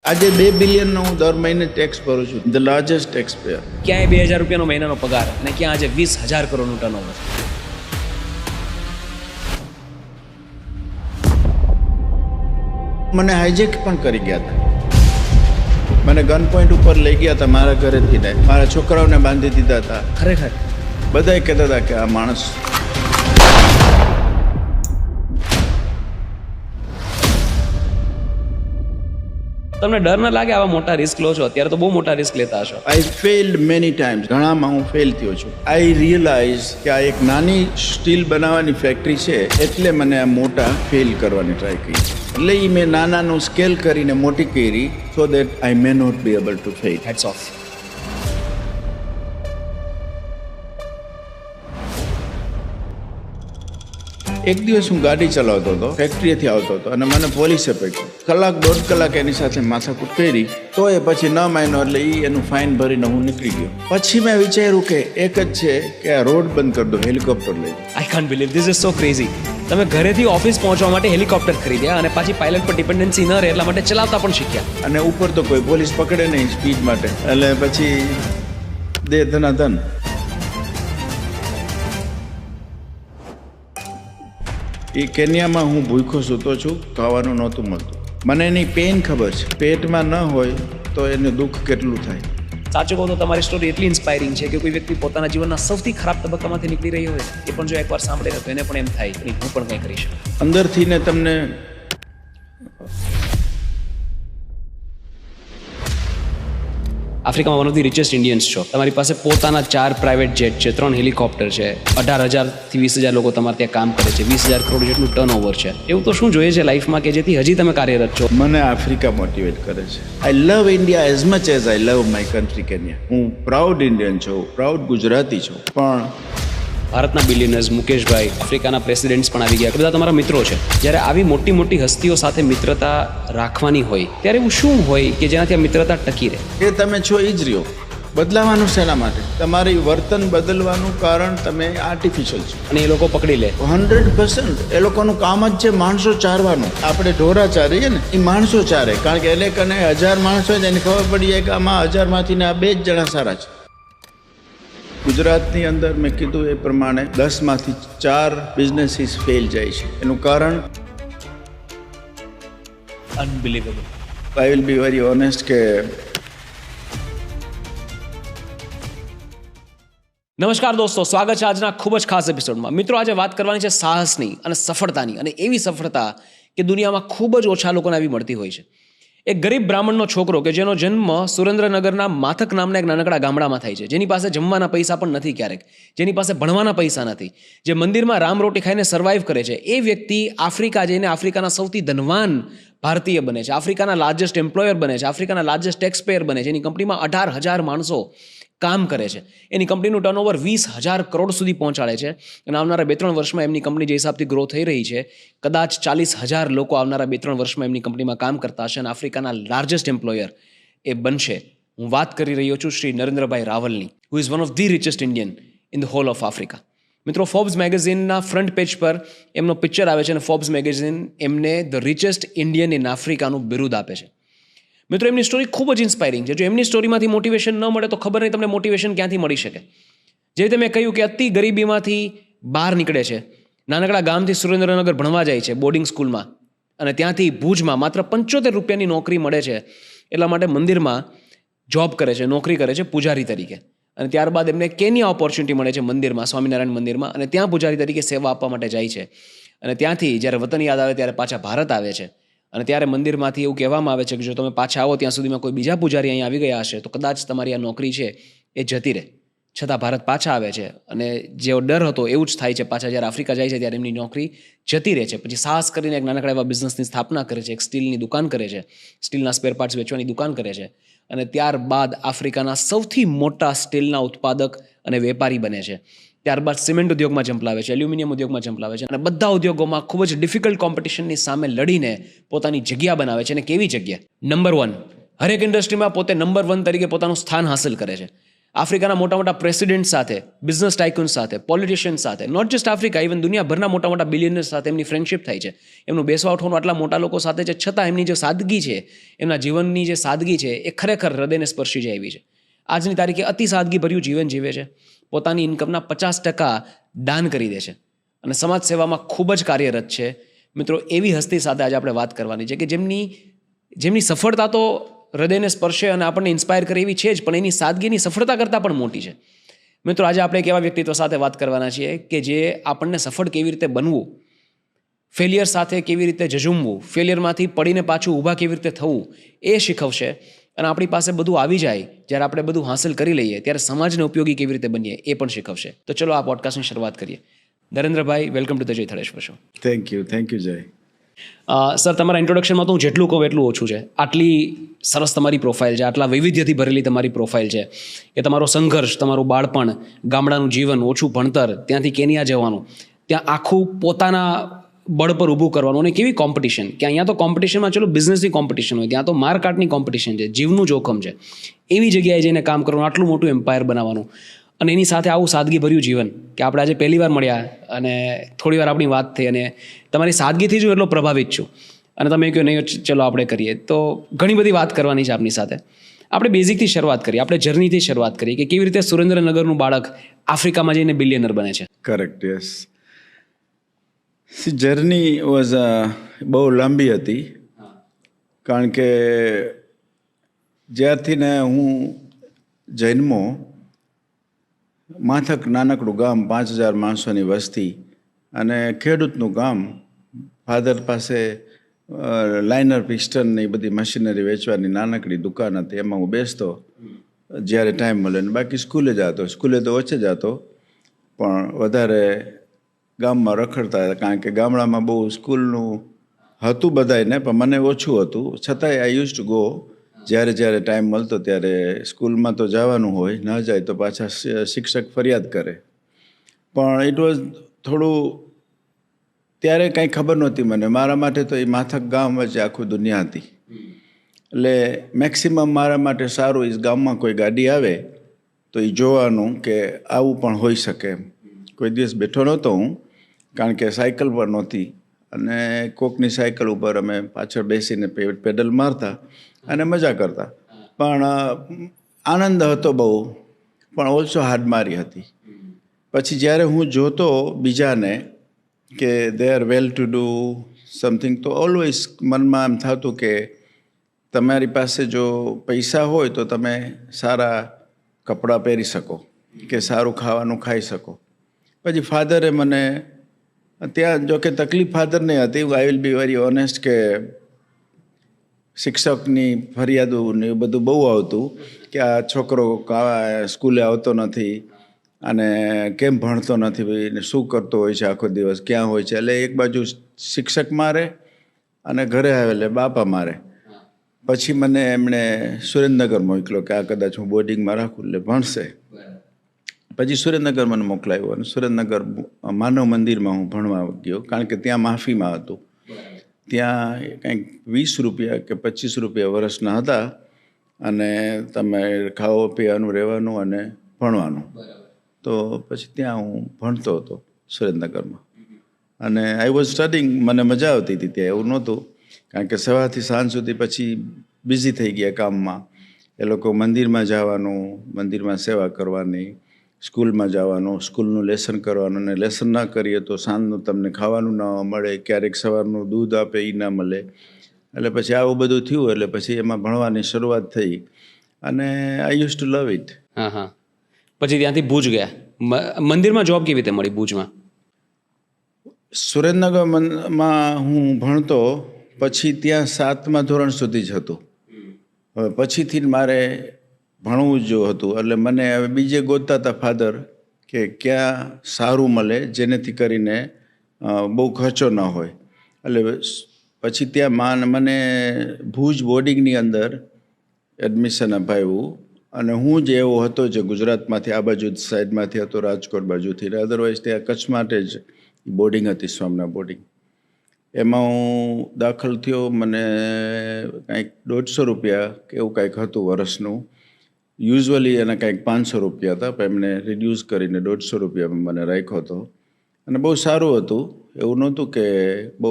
આજે 2 બિલિયનનો હું દર મહિને ટેક્સ ભરું છું, ધ લાર્જેસ્ટ ટેક્સ પેયર. ક્યાંય 2000 રૂપિયાનો મહિનાનો પગાર અને ક્યાં આજે 20,000 કરોડનું ટર્નઓવર. મને હાઈજેક પણ કરી ગયા હતા. મને ગન પોઈન્ટ ઉપર લઈ ગયા હતા મારા ઘરેથી ને મારા છોકરાઓને બાંધી દીધા હતા. ખરેખર બધાય કહેતા હતા કે આ માણસ. તમને ડર ન લાગે આવા મોટા રિસ્ક લો છો? અત્યારે તો બહુ મોટા રિસ્ક લેતા હશો. આઈ ફેલ્ડ મેની ટાઈમ્સ. ઘણામાં હું ફેલ થયો છું. આઈ રિયલાઇઝ કે આ એક નાની સ્ટીલ બનાવવાની ફેક્ટરી છે એટલે મને આ મોટા ફેલ કરવાની ટ્રાય કરી. એટલે મેં નાનાનું સ્કેલ કરીને મોટી કરી so that I may not be able to fail. Hats off. એક દિવસ હું ગાડી ચલાવતો હતો, ફેક્ટરીએથી આવતો હતો અને મને પોલીસે પકડ્યો. કલાક દોઢ કલાક એની સાથે માથાકૂટ કરી તો એ પછી ન માન્યો એટલે એનું ફાઇન ભરીને હું નીકળી ગયો. પછી મેં વિચાર્યું કે એક જ છે કે આ રોડ બંધ કરી દો, હેલિકોપ્ટર લઈ. I can't believe this is so crazy. તમે ઘરેથી ઓફિસ પહોંચવા માટે હેલિકોપ્ટર ખરીદ્યા અને પાછી પાયલટ પર ડિપેન્ડન્સી ન રહે એટલા માટે ચલાવતા પણ શીખ્યા. અને ઉપર તો કોઈ પોલીસ પકડે નહીં સ્પીડ માટે, એટલે પછી દે ધનાધન. એ કેન્યામાં હું ભૂખ્યો સૂતો છું, ખાવાનું નહોતું મળતું. મને એની પેઇન ખબર છે. પેટમાં ન હોય તો એનું દુઃખ કેટલું થાય. સાચું કહું તો તમારી સ્ટોરી એટલી ઇન્સ્પાયરિંગ છે કે કોઈ વ્યક્તિ પોતાના જીવનના સૌથી ખરાબ તબક્કામાંથી નીકળી રહ્યો હોય એ પણ જો એકવાર સાંભળે તો એને પણ એમ થાય કે હું પણ કંઈ કરી શકું. અંદરથી ને તમને આફ્રિકામાં one of the richest Indians છો. તમારી પાસે પોતાના 4 પ્રાઇવેટ જેટ છે, 3 હેલિકોપ્ટર છે, 18,000 થી 20,000 લોકો તમારે ત્યાં કામ કરે છે, 20,000 કરોડ જેટલું ટર્નઓવર છે. એવું તો શું જોઈએ છે લાઈફમાં કે જેથી હજી તમે કાર્યરત છો? મને આફ્રિકા મોટિવેટ કરે છે. I love India as much as I love my country Kenya. હું પ્રાઉડ ઇન્ડિયન છું, પ્રાઉડ ગુજરાતી છું. પણ ભારતના બિલિયનર્સ મુકેશભાઈ, આફ્રિકાના પ્રેસિડેન્ટ્સ પણ આવી ગયા, બધા તમારા મિત્રો છે. જ્યારે આવી મોટી મોટી હસ્તીઓ સાથે મિત્રતા રાખવાની હોય ત્યારે એવું શું હોય કે જેનાથી આ મિત્રતા ટકી રહે? એ તમે છો એ જ રહ્યો. બદલાવાનું શેના માટે? તમારી વર્તન બદલવાનું કારણ તમે આર્ટિફિશિયલ છો. અને એ લોકો પકડી લે 100%. એ લોકોનું કામ જ છે માણસો ચારવાનું. આપણે ઢોરા ચારીએ ને એ માણસો ચારે, કારણ કે એને કને 1000 માણસો હોય એને ખબર પડી જાય કે આમાં 1000માંથી આ 2 જ જણા સારા છે. ગુજરાતની અંદર મેં કીધું એ પ્રમાણે 10માંથી 4 બિઝનેસીસ ફેલ જાય છે. એનું કારણ unbelievable. I will be very honest કે નમસ્કાર દોસ્તો, સ્વાગત છે આજના ખૂબ જ ખાસ એપિસોડમાં. મિત્રો, આજે વાત કરવાની છે સાહસની અને સફળતાની, અને એવી સફળતા કે દુનિયામાં ખૂબ જ ઓછા લોકોને આવી મળતી હોય છે. એક ગરીબ બ્રાહ્મણનો છોકરો કે જેનો જન્મ સુરેન્દ્રનગરના માથક નામના એક નાનકડા ગામડામાં થાય છે, જેની પાસે જમવાના પૈસા પણ નથી ક્યારેક, જેની પાસે ભણવાના પૈસા નથી, જે મંદિરમાં રામ રોટી ખાઈને સર્વાઈવ કરે છે, એ વ્યક્તિ આફ્રિકા જઈને આફ્રિકાના સૌથી ધનવાન ભારતીય બને છે, આફ્રિકાના લાર્જેસ્ટ એમ્પ્લોયર બને છે, આફ્રિકાના લાર્જેસ્ટ ટેક્સ પેયર બને છે. એની કંપનીમાં 18,000 માણસો કામ કરે છે. એની કંપનીનું ટર્નઓવર 20,000 કરોડ સુધી પહોંચાડે છે. અને આવનારા 2-3 વર્ષમાં એમની કંપની જે હિસાબથી ગ્રો થઈ રહી છે, કદાચ 40,000 લોકો આવનારા 2-3 વર્ષમાં એમની કંપનીમાં કામ કરતા હશે અને આફ્રિકાના લાર્જેસ્ટ એમ્પ્લોયર એ બનશે. હું વાત કરી રહ્યો છું શ્રી નરેન્દ્રભાઈ રાવલની, who is one of the richest Indian in the whole of Africa. મિત્રો, ફોર્બ્સ મેગેઝિનના ફ્રન્ટ પેજ પર એમનો પિક્ચર આવે છે અને ફોર્બ્સ મેગેઝિન એમને ધ રિચેસ્ટ ઇન્ડિયન ઇન આફ્રિકાનું બિરુદ આપે છે. મિત્રો, એમની સ્ટોરી ખૂબ જ ઇન્સ્પાયરિંગ છે. જો એમની સ્ટોરીમાંથી મોટિવેશન ન મળે તો ખબર નહીં તમને મોટિવેશન ક્યાંથી મળી શકે. જે રીતે મેં કહ્યું કે અતિ ગરીબીમાંથી બહાર નીકળે છે, નાનકડા ગામથી સુરેન્દ્રનગર ભણવા જાય છે બોર્ડિંગ સ્કૂલમાં, અને ત્યાંથી ભુજમાં માત્ર 75 રૂપિયાની નોકરી મળે છે એટલા માટે મંદિરમાં જોબ કરે છે, નોકરી કરે છે પૂજારી તરીકે. અને ત્યારબાદ એમને કેન્યા ઓપોર્ચ્યુનિટી મળે છે મંદિરમાં, સ્વામિનારાયણ મંદિરમાં, અને ત્યાં પૂજારી તરીકે સેવા આપવા માટે જાય છે. અને ત્યાંથી જ્યારે વતન યાદ આવે ત્યારે પાછા ભારત આવે છે. અને ત્યારે મંદિરમાંથી એવું કહેવામાં આવે છે કે જો તમે પાછા આવો ત્યાં સુધીમાં કોઈ બીજા પૂજારી અહીં આવી ગયા હશે તો કદાચ તમારી આ નોકરી છે એ જતી રહે. છતાં ભારત પાછા આવે છે અને જેવો ડર હતો એવું જ થાય છે. પાછા જ્યારે આફ્રિકા જાય છે ત્યારે એમની નોકરી જતી રહે છે. પછી સાહસ કરીને એક નાનકડા એવા બિઝનેસની સ્થાપના કરે છે, એક સ્ટીલની દુકાન કરે છે, સ્ટીલના સ્પેર પાર્ટ્સ વેચવાની દુકાન કરે છે. અને ત્યારબાદ આફ્રિકાના સૌથી મોટા સ્ટીલના ઉત્પાદક અને વેપારી બને છે. ત્યારબાદ સિમેન્ટ ઉદ્યોગમાં ઝંપલાવે છે, એલ્યુમિનિયમ ઉદ્યોગમાં ઝંપલાવે છે, અને બધા ઉદ્યોગોમાં ખૂબ જ ડિફિકલ્ટ કોમ્પિટિશનની સામે લડીને પોતાની જગ્યા બનાવે છે. અને કેવી જગ્યા? નંબર 1. હરેક ઇન્ડસ્ટ્રીમાં પોતે નંબર 1 તરીકે પોતાનું સ્થાન હાંસલ કરે છે. આફ્રિકાના મોટા મોટા પ્રેસિડેન્ટ સાથે, બિઝનેસ ટાઇકૂન સાથે, પોલિટિશિયન્સ સાથે, નોટ જસ્ટ આફ્રિકા, ઇવન દુનિયાભરના મોટા મોટા બિલિયનર્સ સાથે એમની ફ્રેન્ડશિપ થાય છે, એમનું બેસવા ઉઠવાનું આટલા મોટા લોકો સાથે છે, છતાં એમની જે સાદગી છે, એમના જીવનની જે સાદગી છે, એ ખરેખર હૃદયને સ્પર્શી જાય એવી છે. આજની તારીખે અતિ સાદગીભર્યું જીવન જીવે છે, પોતાની ઇન્કમના 50% દાન કરી દે છે અને સમાજ સેવામાં ખૂબ જ કાર્યરત છે. મિત્રો, એવી હસ્તી સાથે આજે આપણે વાત કરવાની છે કે જેમની સફળતા તો હૃદયને સ્પર્શે અને આપણને ઇન્સ્પાયર કરે એવી છે જ, પણ એની સાદગીની સફળતા કરતાં પણ મોટી છે. મિત્રો, આજે આપણે એક એવા વ્યક્તિત્વ સાથે વાત કરવાના છીએ કે જે આપણને સફળ કેવી રીતે બનવું, ફેલિયર સાથે કેવી રીતે ઝઝૂમવું, ફેલિયરમાંથી પડીને પાછું ઊભા કેવી રીતે થવું એ શીખવશે. અને આપણી પાસે બધું આવી જાય, જ્યારે આપણે બધું હાંસલ કરી લઈએ ત્યારે સમાજને ઉપયોગી કેવી રીતે બનીએ એ પણ શીખવશે. તો ચલો આ પોડકાસ્ટની શરૂઆત કરીએ. નરેન્દ્રભાઈ, વેલકમ ટુ ધ જય થળેશ્વર શો. થેન્ક યુ જય. સર, તમારા ઇન્ટ્રોડક્શનમાં તો હું જેટલું કહું એટલું ઓછું છે. આટલી સરસ તમારી પ્રોફાઇલ છે, આટલા વૈવિધ્યથી ભરેલી તમારી પ્રોફાઇલ છે કે તમારો સંઘર્ષ, તમારું બાળપણ, ગામડાનું જીવન, ઓછું ભણતર, ત્યાંથી કેનિયા જવાનું, ત્યાં આખું પોતાના બળ પર ઊભું કરવાનું, અને કેવી કોમ્પિટિશન, કે અહીંયા તો કોમ્પિટિશનમાં ચલો બિઝનેસની કોમ્પિટિશન હોય, ત્યાં તો મારકાટની કોમ્પિટિશન છે, જીવનું જોખમ છે. એવી જગ્યાએ જઈને કામ કરવાનું, આટલું મોટું એમ્પાયર બનાવવાનું, અને એની સાથે આવું સાદગીભર્યું જીવન કે આપણે આજે પહેલી વાર મળ્યા અને થોડી વાર આપણી વાત થઈ અને તમારી સાદગીથી જ હું એટલો પ્રભાવિત છું. અને તમે કહ્યું નહીં ચલો આપણે કરીએ, તો ઘણી બધી વાત કરવાની છે આપની સાથે. આપણે બેઝિકથી શરૂઆત કરીએ, આપણે જર્નીથી શરૂઆત કરીએ કે કેવી રીતે સુરેન્દ્રનગરનું બાળક આફ્રિકામાં જઈને બિલિયનર બને છે. Correct, yes. જર્ની વોઝ બહુ લાંબી હતી, કારણ કે જ્યારથી ને હું જન્મો, માથક નાનકડું ગામ, 5000 માણસોની વસ્તી અને ખેડૂતનું ગામ. ફાધર પાસે લાઇનર પિસ્ટન ને એ બધી મશીનરી વેચવાની નાનકડી દુકાન હતી, એમાં હું બેસતો જ્યારે ટાઈમ મળે, ને બાકી સ્કૂલે જતો. સ્કૂલે તો ઓછે જતો, પણ વધારે ગામમાં રખડતા હતા, કારણ કે ગામડામાં બહુ સ્કૂલનું હતું બધાયને, પણ મને ઓછું હતું. છતાંય આઈ યુઝ ટુ ગો. જ્યારે ટાઈમ મળતો ત્યારે સ્કૂલમાં તો જવાનું હોય, ન જાય તો પાછા શિક્ષક ફરિયાદ કરે. પણ ઇટ વોઝ થોડું, ત્યારે કાંઈ ખબર નહોતી મને. મારા માટે તો એ માથક ગામ વચ્ચે આખું દુનિયા હતી. એટલે મેક્સિમમ મારા માટે સારું એ ગામમાં કોઈ ગાડી આવે તો એ જોવાનું કે આવું પણ હોઈ શકે એમ. કોઈ દિવસ બેઠો નહોતો હું, કારણ કે સાયકલ પર નહોતી, અને કોકની સાયકલ ઉપર અમે પાછળ બેસીને પેડલ મારતા અને મજા કરતા. પણ આનંદ હતો બહુ, પણ ઓલ્સો હાડમારી હતી. પછી જ્યારે હું જોતો બીજાને કે they R well two do something, તો ઓલવેઝ મનમાં એમ થતું કે તમારી પાસે જો પૈસા હોય તો તમે સારા કપડાં પહેરી શકો, કે સારું ખાવાનું ખાઈ શકો. પછી ફાધરે મને ત્યાં, જો કે તકલીફ ફાધરને હતી, આઈ વિલ બી વેરી ઓનેસ્ટ, કે શિક્ષકની ફરિયાદો ને એ બધું બહુ આવતું કે આ છોકરો સ્કૂલે આવતો નથી અને કેમ ભણતો નથી, ભાઈ ને શું કરતો હોય છે આખો દિવસ, ક્યાં હોય છે. એટલે એક બાજુ શિક્ષક મારે અને ઘરે આવે એટલે બાપા મારે. પછી મને એમણે સુરેન્દ્રનગર મોકલ્યો કે આ કદાચ હું બોર્ડિંગમાં રાખું એટલે ભણશે. પછી સુરેન્દ્રનગર મને મોકલાવ્યો અને સુરેન્દ્રનગર માનવ મંદિરમાં હું ભણવા ગયો, કારણ કે ત્યાં માફીમાં હતું. ત્યાં કંઈક 20 રૂપિયા કે 25 રૂપિયા વર્ષના હતા, અને તમે ખાવા પીવાનું, રહેવાનું અને ભણવાનું. તો પછી ત્યાં હું ભણતો હતો સુરેન્દ્રનગરમાં, અને આઈ વોઝ સ્ટડિંગ. મને મજા આવતી હતી ત્યાં, એવું નહોતું, કારણ કે સવારથી સાંજ સુધી પછી બિઝી થઈ ગયા કામમાં. એ લોકો મંદિરમાં જવાનું, મંદિરમાં સેવા કરવાની, સ્કૂલમાં જવાનું, સ્કૂલનું લેસન કરવાનું, અને લેસન ના કરીએ તો સાંજનું તમને ખાવાનું ના મળે, ક્યારેક સવારનું દૂધ આપે એ ના મળે. એટલે પછી આવું બધું થયું, એટલે પછી એમાં ભણવાની શરૂઆત થઈ, અને આઈ યુઝ ટુ લવ ઇટ. હા. પછી ત્યાંથી ભુજ ગયા. મંદિરમાં જોબ કેવી રીતે મળી ભુજમાં? સુરેન્દ્રનગરમાં હું ભણતો, પછી ત્યાં 7મા ધોરણ સુધી જ હતું. હવે પછીથી મારે ભણવું જ હતું, એટલે મને હવે બીજે ગોતતા હતા ફાધર કે ક્યાં સારું મળે જેનેથી કરીને બહુ ખર્ચો ન હોય. એટલે પછી ત્યાં મને ભુજ બોર્ડિંગની અંદર એડમિશન અપાવ્યું, અને હું જ એવો હતો જે ગુજરાતમાંથી આ બાજુ સાઈડમાંથી હતો, રાજકોટ બાજુથી. અધરવાઇઝ ત્યાં કચ્છ માટે જ બોર્ડિંગ હતી, સ્વામિનારાયણ બોર્ડિંગ. એમાં હું દાખલ થયો. મને કાંઈક 150 રૂપિયા કે એવું કાંઈક હતું વર્ષનું, યુઝ્યુઅલી એના કંઈક 500 રૂપિયા હતા, પણ એમને રિડ્યુસ કરીને 150 રૂપિયામાં મને રાખ્યો હતો. અને બહુ સારું હતું. એવું નહોતું કે બહુ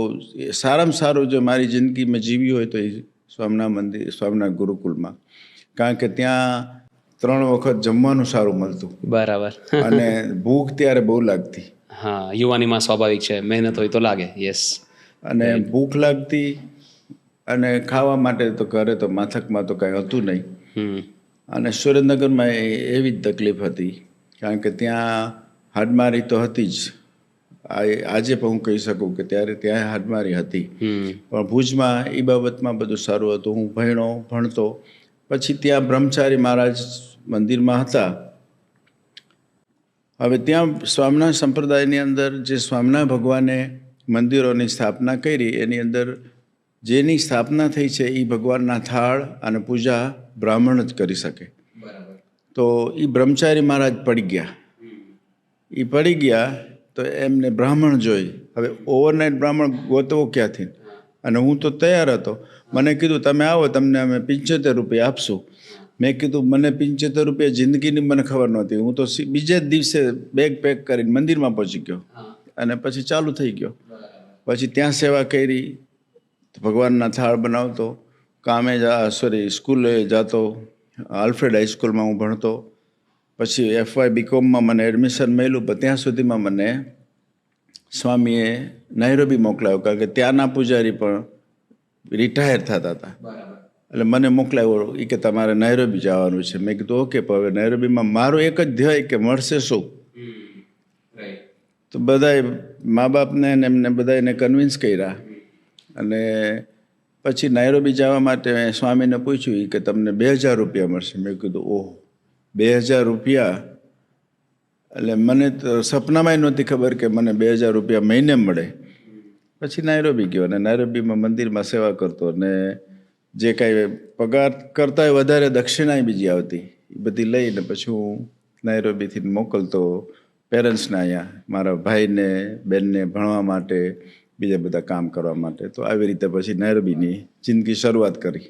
સારામાં સારું જો મારી જિંદગી મેં જીવી હોય તો એ સ્વામિનારાયણ મંદિર, સ્વામિનારાયણ ગુરુકુલમાં. કારણ કે ત્યાં 3 વખત જમવાનું સારું મળતું. બરાબર. અને ભૂખ ત્યારે બહુ લાગતી. હા, યુવાનીમાં સ્વાભાવિક છે, મહેનત હોય તો લાગે. યસ. અને ભૂખ લાગતી અને ખાવા માટે તો ઘરે તો માથકમાં તો કાંઈ હતું નહીં. અને સુરેન્દ્રનગરમાં એવી જ તકલીફ હતી, કારણ કે ત્યાં હાડમારી તો હતી જ. આજે પણ હું કહી શકું કે ત્યારે ત્યાં હાડમારી હતી, પણ ભુજમાં એ બાબતમાં બધું સારું હતું. હું ભણતો પછી ત્યાં બ્રહ્મચારી મહારાજ મંદિરમાં હતા. હવે ત્યાં સ્વામિનારાયણ સંપ્રદાયની અંદર જે સ્વામિનારાયણ ભગવાને મંદિરોની સ્થાપના કરી, એની અંદર જેની સ્થાપના થઈ છે એ ભગવાનના થાળ અને પૂજા બ્રાહ્મણ જ કરી શકે. તો એ બ્રહ્મચારી મહારાજ પડી ગયા તો એમને બ્રાહ્મણ જોઈ. હવે ઓવરનાઇટ બ્રાહ્મણ ગોતવો ક્યાંથી? અને હું તો તૈયાર હતો. મને કીધું તમે આવો, તમને અમે 75 રૂપિયા આપશું. મેં કીધું મને 75 રૂપિયા જિંદગીની મને ખબર નહોતી. હું તો બીજે જ દિવસે બેગ પેક કરીને મંદિરમાં પહોંચી ગયો અને પછી ચાલુ થઈ ગયો. પછી ત્યાં સેવા કરી, ભગવાનના થાળ બનાવતો, સ્કૂલે જતો. આલ્ફ્રેડ હાઈસ્કૂલમાં હું ભણતો. પછી FY BComમાં મને એડમિશન મળ્યું, પણ ત્યાં સુધીમાં મને સ્વામીએ નૈરોબી મોકલાયો, કારણ કે ત્યાંના પૂજારી પણ રિટાયર થતા હતા. એટલે મને મોકલાવ્યો એ કે તમારે નૈરોબી જવાનું છે. મેં કીધું ઓકે. પણ હવે નૈરોબીમાં મારું એક જ ધ્યેય કે મળશે શું. તો બધાએ મા બાપને એમને બધાને કન્વિન્સ કર્યા. અને પછી નૈરોબી જવા માટે સ્વામીને પૂછ્યું કે તમને 2000 રૂપિયા મળશે. મેં કીધું ઓહ, 2000 રૂપિયા! એટલે મને તો સપનામાંય નહોતી ખબર કે મને 2000 રૂપિયા મહિને મળે. પછી નૈરોબી ગયો અને નૈરોબીમાં મંદિરમાં સેવા કરતો, અને જે કાંઈ પગાર કરતાં વધારે દક્ષિણાએ બીજી આવતી, એ બધી લઈને પછી હું નૈરોબીથી મોકલતો પેરેન્ટ્સને અહીંયા, મારા ભાઈને બેનને ભણવા માટે, બીજા બધા કામ કરવા માટે. તો આવી રીતે પછી નૈરોબીની જિંદગી શરૂઆત કરી.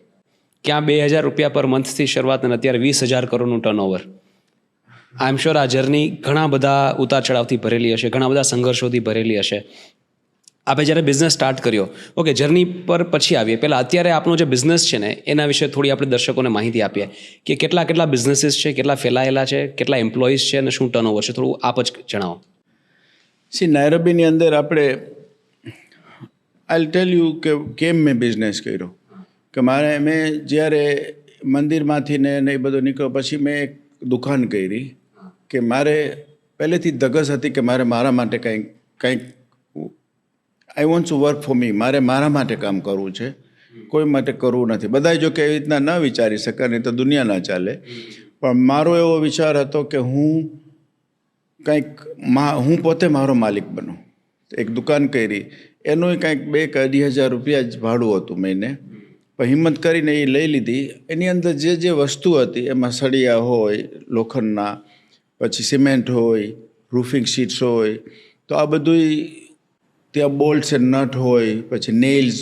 ક્યાં 2000 રૂપિયા પર મંથથી શરૂઆત અને અત્યારે 20,000 કરોડનું ટર્નઓવર. આઈ એમ શ્યોર આ જર્ની ઘણા બધા ઉતાર ચઢાવથી ભરેલી હશે, ઘણા બધા સંઘર્ષોથી ભરેલી હશે. આપણે જ્યારે બિઝનેસ સ્ટાર્ટ કર્યો, ઓકે, જર્ની પર પછી આવીએ. પહેલાં અત્યારે આપણો જે બિઝનેસ છે ને એના વિશે થોડી આપણે દર્શકોને માહિતી આપીએ કે કેટલા બિઝનેસીસ છે, કેટલા ફેલાયેલા છે, કેટલા એમ્પ્લોઈઝ છે અને શું ટર્નઓવર છે. થોડું આપ જ જણાવો. નૈરોબીની અંદર આપણે આઈ ટેલ યુ કે કેમ મેં બિઝનેસ કર્યો. કે મેં જ્યારે મંદિરમાંથી ને એ બધું નીકળ્યો પછી મેં એક દુકાન કરી. કે મારે પહેલેથી ધગસ હતી કે મારા માટે કંઈક આઈ want to work for me. મારા માટે કામ કરવું છે, કોઈ માટે કરવું નથી. બધા જો કે એવી રીતના ન વિચારી શકે, નહીં તો દુનિયા ના ચાલે. પણ મારો એવો વિચાર હતો કે હું પોતે મારો માલિક બનું. એક દુકાન કરી, એનું કંઈક 2,000 રૂપિયા જ ભાડું હતું મહિને. પણ હિંમત કરીને એ લઈ લીધી. એની અંદર જે વસ્તુ હતી એમાં સળિયા હોય લોખંડના, પછી સિમેન્ટ હોય, રૂફિંગ શીટ્સ હોય, તો આ બધું ત્યાં બોલ્ટ્સ એન્ડ નટ હોય, પછી નેઇલ્સ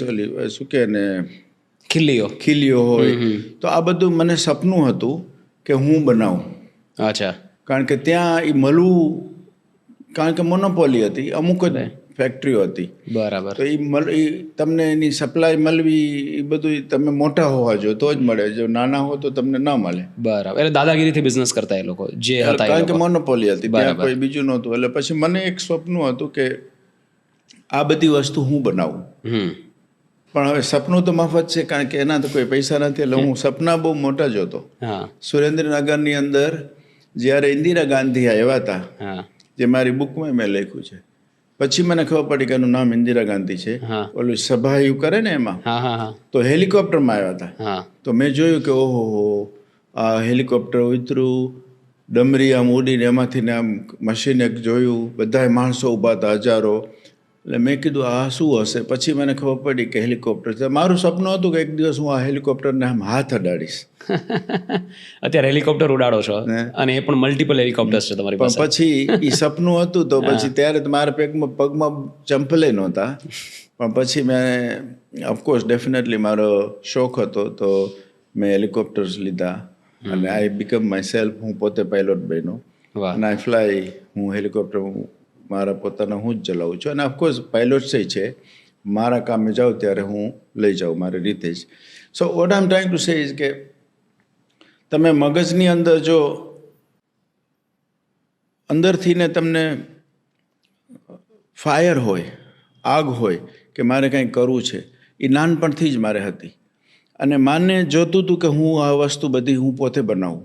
શું કે ને ખીલીઓ હોય. તો આ બધું મને સપનું હતું કે હું બનાવું. અચ્છા. કારણ કે ત્યાં એ મળવું, કારણ કે મોનોપોલી હતી, અમુક જ ફેક્ટરીઓ હતી. બરાબર. તો એ તમને એની સપ્લાય મળવી, એ બધું તમે મોટા હોવા જોઈએ તો જ મળે. જો નાના હો તો તમને ન મળે. બરાબર. એટલે દાદાગીરીથી બિઝનેસ કરતા એ લોકો જે હતા, કારણ કે મોનોપોલી હતી, ત્યાં કોઈ બીજું નહોતું. એટલે પછી મને એક સપનું હતું કે આ બધી વસ્તુ હું બનાવું. પણ હવે સપનું તો મફત છે, કારણ કે એના તો કોઈ પૈસા નથી. એટલે હું સપના બહુ મોટા જોતો. સુરેન્દ્રનગરની અંદર જ્યારે ઇન્દિરા ગાંધી આવ્યા હતા, જે મારી બુકમાં મેં લખ્યું છે, પછી મને ખબર પડી કે એનું નામ ઇન્દિરા ગાંધી છે. ઓલું સભા એવું કરે ને એમાં, તો હેલિકોપ્ટરમાં આવ્યા હતા. તો મેં જોયું કે ઓહો, આ હેલિકોપ્ટર ઉતર્યું, ડમરી આમ ઉડીને એમાંથી ને આમ મશીન એક જોયું, બધા માણસો ઊભા હતા, હજારો. એટલે મેં કીધું આ શું હશે? પછી મને ખબર પડી કે હેલિકોપ્ટર. મારું સપનું હતું કે એક દિવસ હું આ હેલિકોપ્ટરને આમ હાથ અડાડીશ. અત્યારે હેલિકોપ્ટર ઉડાડો છો અને એ પણ મલ્ટિપલ હેલિકોપ્ટર્સ છે તમારી પાસે. પછી એ સપનું હતું તો પછી ત્યારે મારા પગમાં ચંપલે નહોતા. પણ પછી મેં ઓફકોર્સ ડેફિનેટલી મારો શોખ હતો તો મેં હેલિકોપ્ટર્સ લીધા. અને આઈ બીકમ માય સેલ્ફ, હું પોતે પાયલોટ બન્યો. વાહ. અને આઈ ફ્લાય, હું હેલિકોપ્ટર મારા પોતાના હું જ ચલાવું છું. અને ઓફકોર્સ પાયલોટ્સ છે, મારા કામે જાઉં ત્યારે હું લઈ જાઉં મારી રીતે જ. So what I M trying to say is કે તમે મગજની અંદર જો અંદરથી ને તમને ફાયર હોય, આગ હોય કે મારે કંઈ કરવું છે, એ નાનપણથી જ મારે હતી. અને માને જોતું હતું કે હું આ વસ્તુ બધી હું પોતે બનાવું.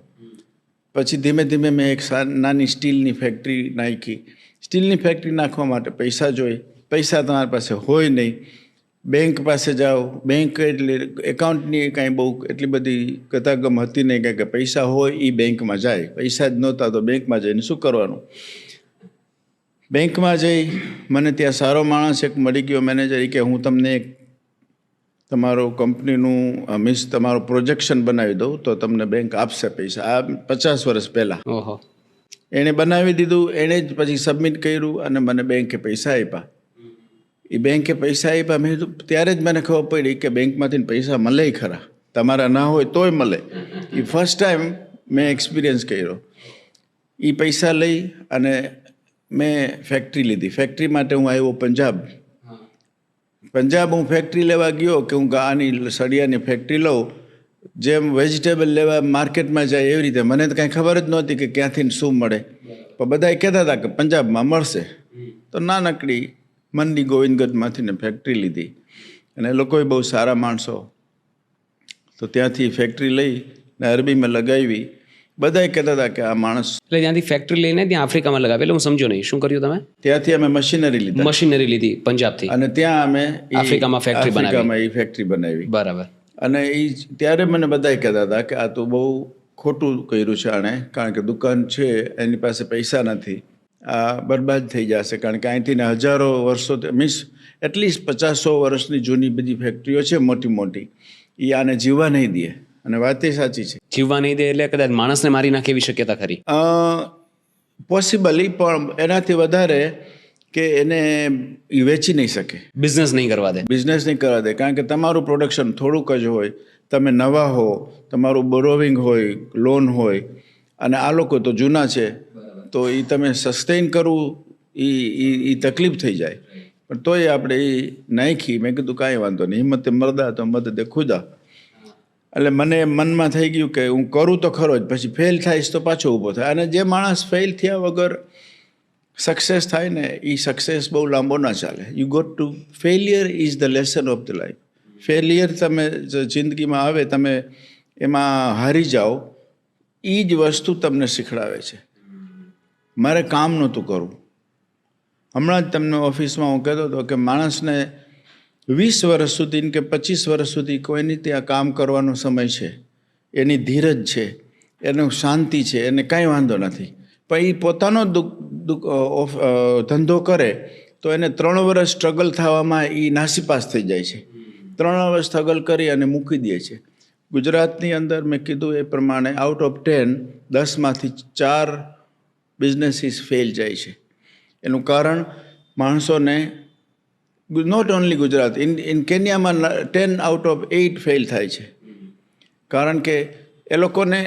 પછી ધીમે ધીમે મેં એક નાની સ્ટીલની ફેક્ટરી નાખી. સ્ટીલની ફેક્ટરી નાખવા માટે પૈસા જોઈએ. પૈસા તમારી પાસે હોય નહીં. બેંક પાસે જાઓ, બેંક એટલે એકાઉન્ટની કાંઈ બહુ એટલી બધી ગતાગમ હતી નહીં, કે પૈસા હોય એ બેંકમાં જાય. પૈસા જ નહોતા તો બેંકમાં જઈને શું કરવાનું. બેંકમાં જઈ મને ત્યાં સારો માણસ એક મળી ગયો, મેનેજર, કે હું તમને એક તમારો કંપનીનું મીન્સ તમારો પ્રોજેક્શન બનાવી દઉં તો તમને બેંક આપશે પૈસા. આ 50 વર્ષ પહેલાં. ઓહો. એણે બનાવી દીધું, એણે જ પછી સબમિટ કર્યું અને મને બેંકે પૈસા આપ્યા. એ બેંકે પૈસા આપ્યા, મેં ત્યારે જ મને ખબર પડી કે બેંકમાંથી પૈસા મળે ખરા, તમારા ના હોય તોય મળે. એ ફર્સ્ટ ટાઈમ મેં એક્સપિરિયન્સ કર્યો. એ પૈસા લઈ અને મેં ફેક્ટરી લીધી. ફેક્ટરી માટે હું આવ્યો પંજાબ. હું ફેક્ટરી લેવા ગયો કે હું આની સળિયાની ફેક્ટરી લઉં, જેમ વેજીટેબલ લેવા માર્કેટમાં જાય એવી રીતે. મને તો કાંઈ ખબર જ નહોતી કે ક્યાંથી શું મળે, પણ બધા કહેતા હતા કે પંજાબમાં મળશે. તો નાનકડી મંડી ગોવિંદગઢમાંથી ને ફેક્ટરી લીધી. અને એ લોકોએ બહુ સારા માણસો, તો ત્યાંથી ફેક્ટરી લઈ ને અરબીમાં લગાવી. બધા કહેતા હતા કે આ માણસ. એટલે ત્યાંથી ફેક્ટરી લઈને ત્યાં આફ્રિકામાં લગાવી. એટલે હું સમજો નહીં, શું કર્યું તમે? ત્યાંથી અમે મશીનરી લીધી. મશીનરી લીધી પંજાબથી, અને ત્યાં અમે આફ્રિકામાં ફેક્ટરી બનાવી. એ ફેક્ટરી બનાવી. બરાબર. અને એ ત્યારે મને બધા કહેતા હતા કે આ તો બહુ ખોટું કર્યું છે આણે, કારણ કે દુકાન છે એની પાસે પૈસા નથી, આ બરબાદ થઈ જશે. કારણ કે અહીંથી ને હજારો વર્ષો, મીન્સ એટલીસ્ટ 50-100 વર્ષની જૂની બધી ફેક્ટરીઓ છે મોટી મોટી, એ આને જીવવા નહીં દે. અને વાત એ સાચી છે, જીવવા નહીં દે એટલે કદાચ માણસને મારી નાખે એવી શક્યતા ખરી? પોસિબલી, પણ એનાથી વધારે કે એને એ વેચી નહીં શકે, બિઝનેસ નહીં કરવા દે. બિઝનેસ નહીં કરવા દે. કારણ કે તમારું પ્રોડક્શન થોડુંક જ હોય, તમે નવા હો, તમારું બોરોવિંગ હોય, લોન હોય, અને આ લોકો તો જૂના છે, તો એ તમે સસ્ટેન કરવું એ તકલીફ થઈ જાય. પણ તોય આપણે એ નાખી. મેં કીધું કાંઈ વાંધો નહીં, હિંમતે મરદા તો મદદે ખુદા. એટલે મને મનમાં થઈ ગયું કે હું કરું તો ખરો જ, પછી ફેલ થાઈશ તો પાછો ઊભો થાય. અને જે માણસ ફેલ થયા વગર સક્સેસ થાય ને, એ સક્સેસ બહુ લાંબો ના ચાલે. You got to failure is the lesson of the life. Failure તમે જિંદગીમાં આવે, તમે એમાં હારી જાઓ, એ જ વસ્તુ તમને શીખડાવે છે. મારે કામ નહોતું કરવું. હમણાં જ તમને ઓફિસમાં હું કહેતો હતો કે માણસને 20 વર્ષ સુધી કે 25 વર્ષ સુધી કોઈની ત્યાં કામ કરવાનો સમય છે, એની ધીરજ છે, એનું શાંતિ છે, એને કાંઈ વાંધો નથી. પણ એ પોતાનો ધંધો કરે તો એને 3 વર્ષ સ્ટ્રગલ થવામાં એ નાસીપાસ થઈ જાય છે. 3 વર્ષ સ્ટ્રગલ કરી અને મૂકી દે છે. ગુજરાતની અંદર મેં કીધું એ પ્રમાણે આઉટ ઓફ 10માંથી 4 બિઝનેસીસ ફેલ જાય છે. એનું કારણ માણસોને, નોટ ઓનલી ગુજરાત, ઇન કેન્યામાં 10 આઉટ ઓફ 8 ફેલ થાય છે. કારણ કે એ લોકોને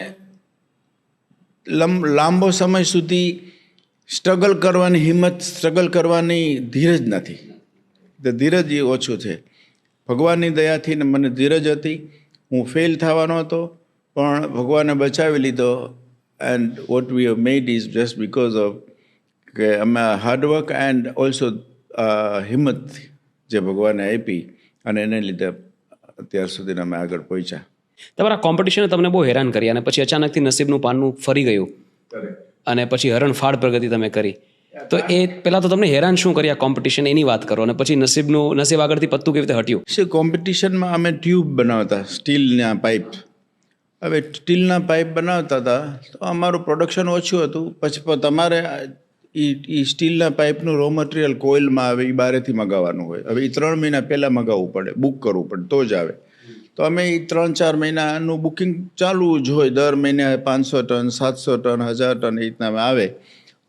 લાંબો સમય સુધી સ્ટ્રગલ કરવાની હિંમત, સ્ટ્રગલ કરવાની ધીરજ નથી. ધીરજ એ ઓછું છે. ભગવાનની દયાથી ને મને ધીરજ હતી. હું ફેલ થવાનો હતો, પણ ભગવાને બચાવી લીધો. And what we have made is just because of કે અમે હાર્ડવર્ક એન્ડ ઓલ્સો હિંમત જે ભગવાને આપી, અને એને લીધે અત્યાર સુધી અમે આગળ પહોંચ્યા. તમારા કોમ્પિટિશને તમને બહુ હેરાન કરી, અને પછી અચાનકથી નસીબનું પાનું ફરી ગયું, અને પછી હરણફાળ પ્રગતિ તમે કરી. તો એ પહેલાં તો તમને હેરાન શું કર્યા કોમ્પિટિશન, એની વાત કરો, અને પછી નસીબ આગળથી પત્તું કેવી રીતે હટ્યું? કોમ્પિટિશનમાં અમે ટ્યુબ બનાવતા, સ્ટીલના પાઇપ. હવે સ્ટીલના પાઇપ બનાવતા હતા તો અમારું પ્રોડક્શન ઓછું હતું. પછી તમારે એ સ્ટીલના પાઇપનું રો મટીરિયલ કોઇલમાં આવે, એ બહારેથી મગાવવાનું હોય. હવે એ 3 મહિના પહેલાં મગાવવું પડે, બુક કરવું પડે તો જ આવે. તો અમે એ 3-4 મહિનાનું બુકિંગ ચાલુ જ હોય. દર મહિને 500 ટન, 700 ટન, 1000 ટન એ રીતના આવે.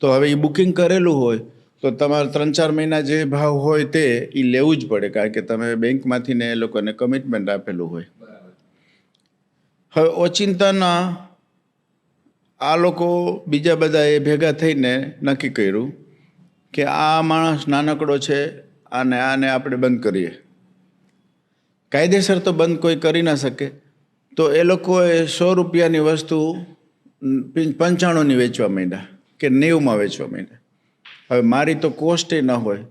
તો હવે એ બુકિંગ કરેલું હોય તો તમારે 3-4 મહિના જે ભાવ હોય તે એ લેવું જ પડે, કારણ કે તમે બેંકમાંથી ને એ લોકોને કમિટમેન્ટ આપેલું હોય. હવે ઓચિંતાના આ લોકો બીજા બધા એ ભેગા થઈને નક્કી કર્યું કે આ માણસ નાનકડો છે આને આપણે બંધ કરીએ. કાયદેસર તો બંધ કોઈ કરી ના શકે, તો એ લોકોએ 100 રૂપિયાની વસ્તુ 95ની વેચવા માંડ્યા કે 90માં વેચવા માંડ્યા. હવે મારી તો કોસ્ટ ન હોય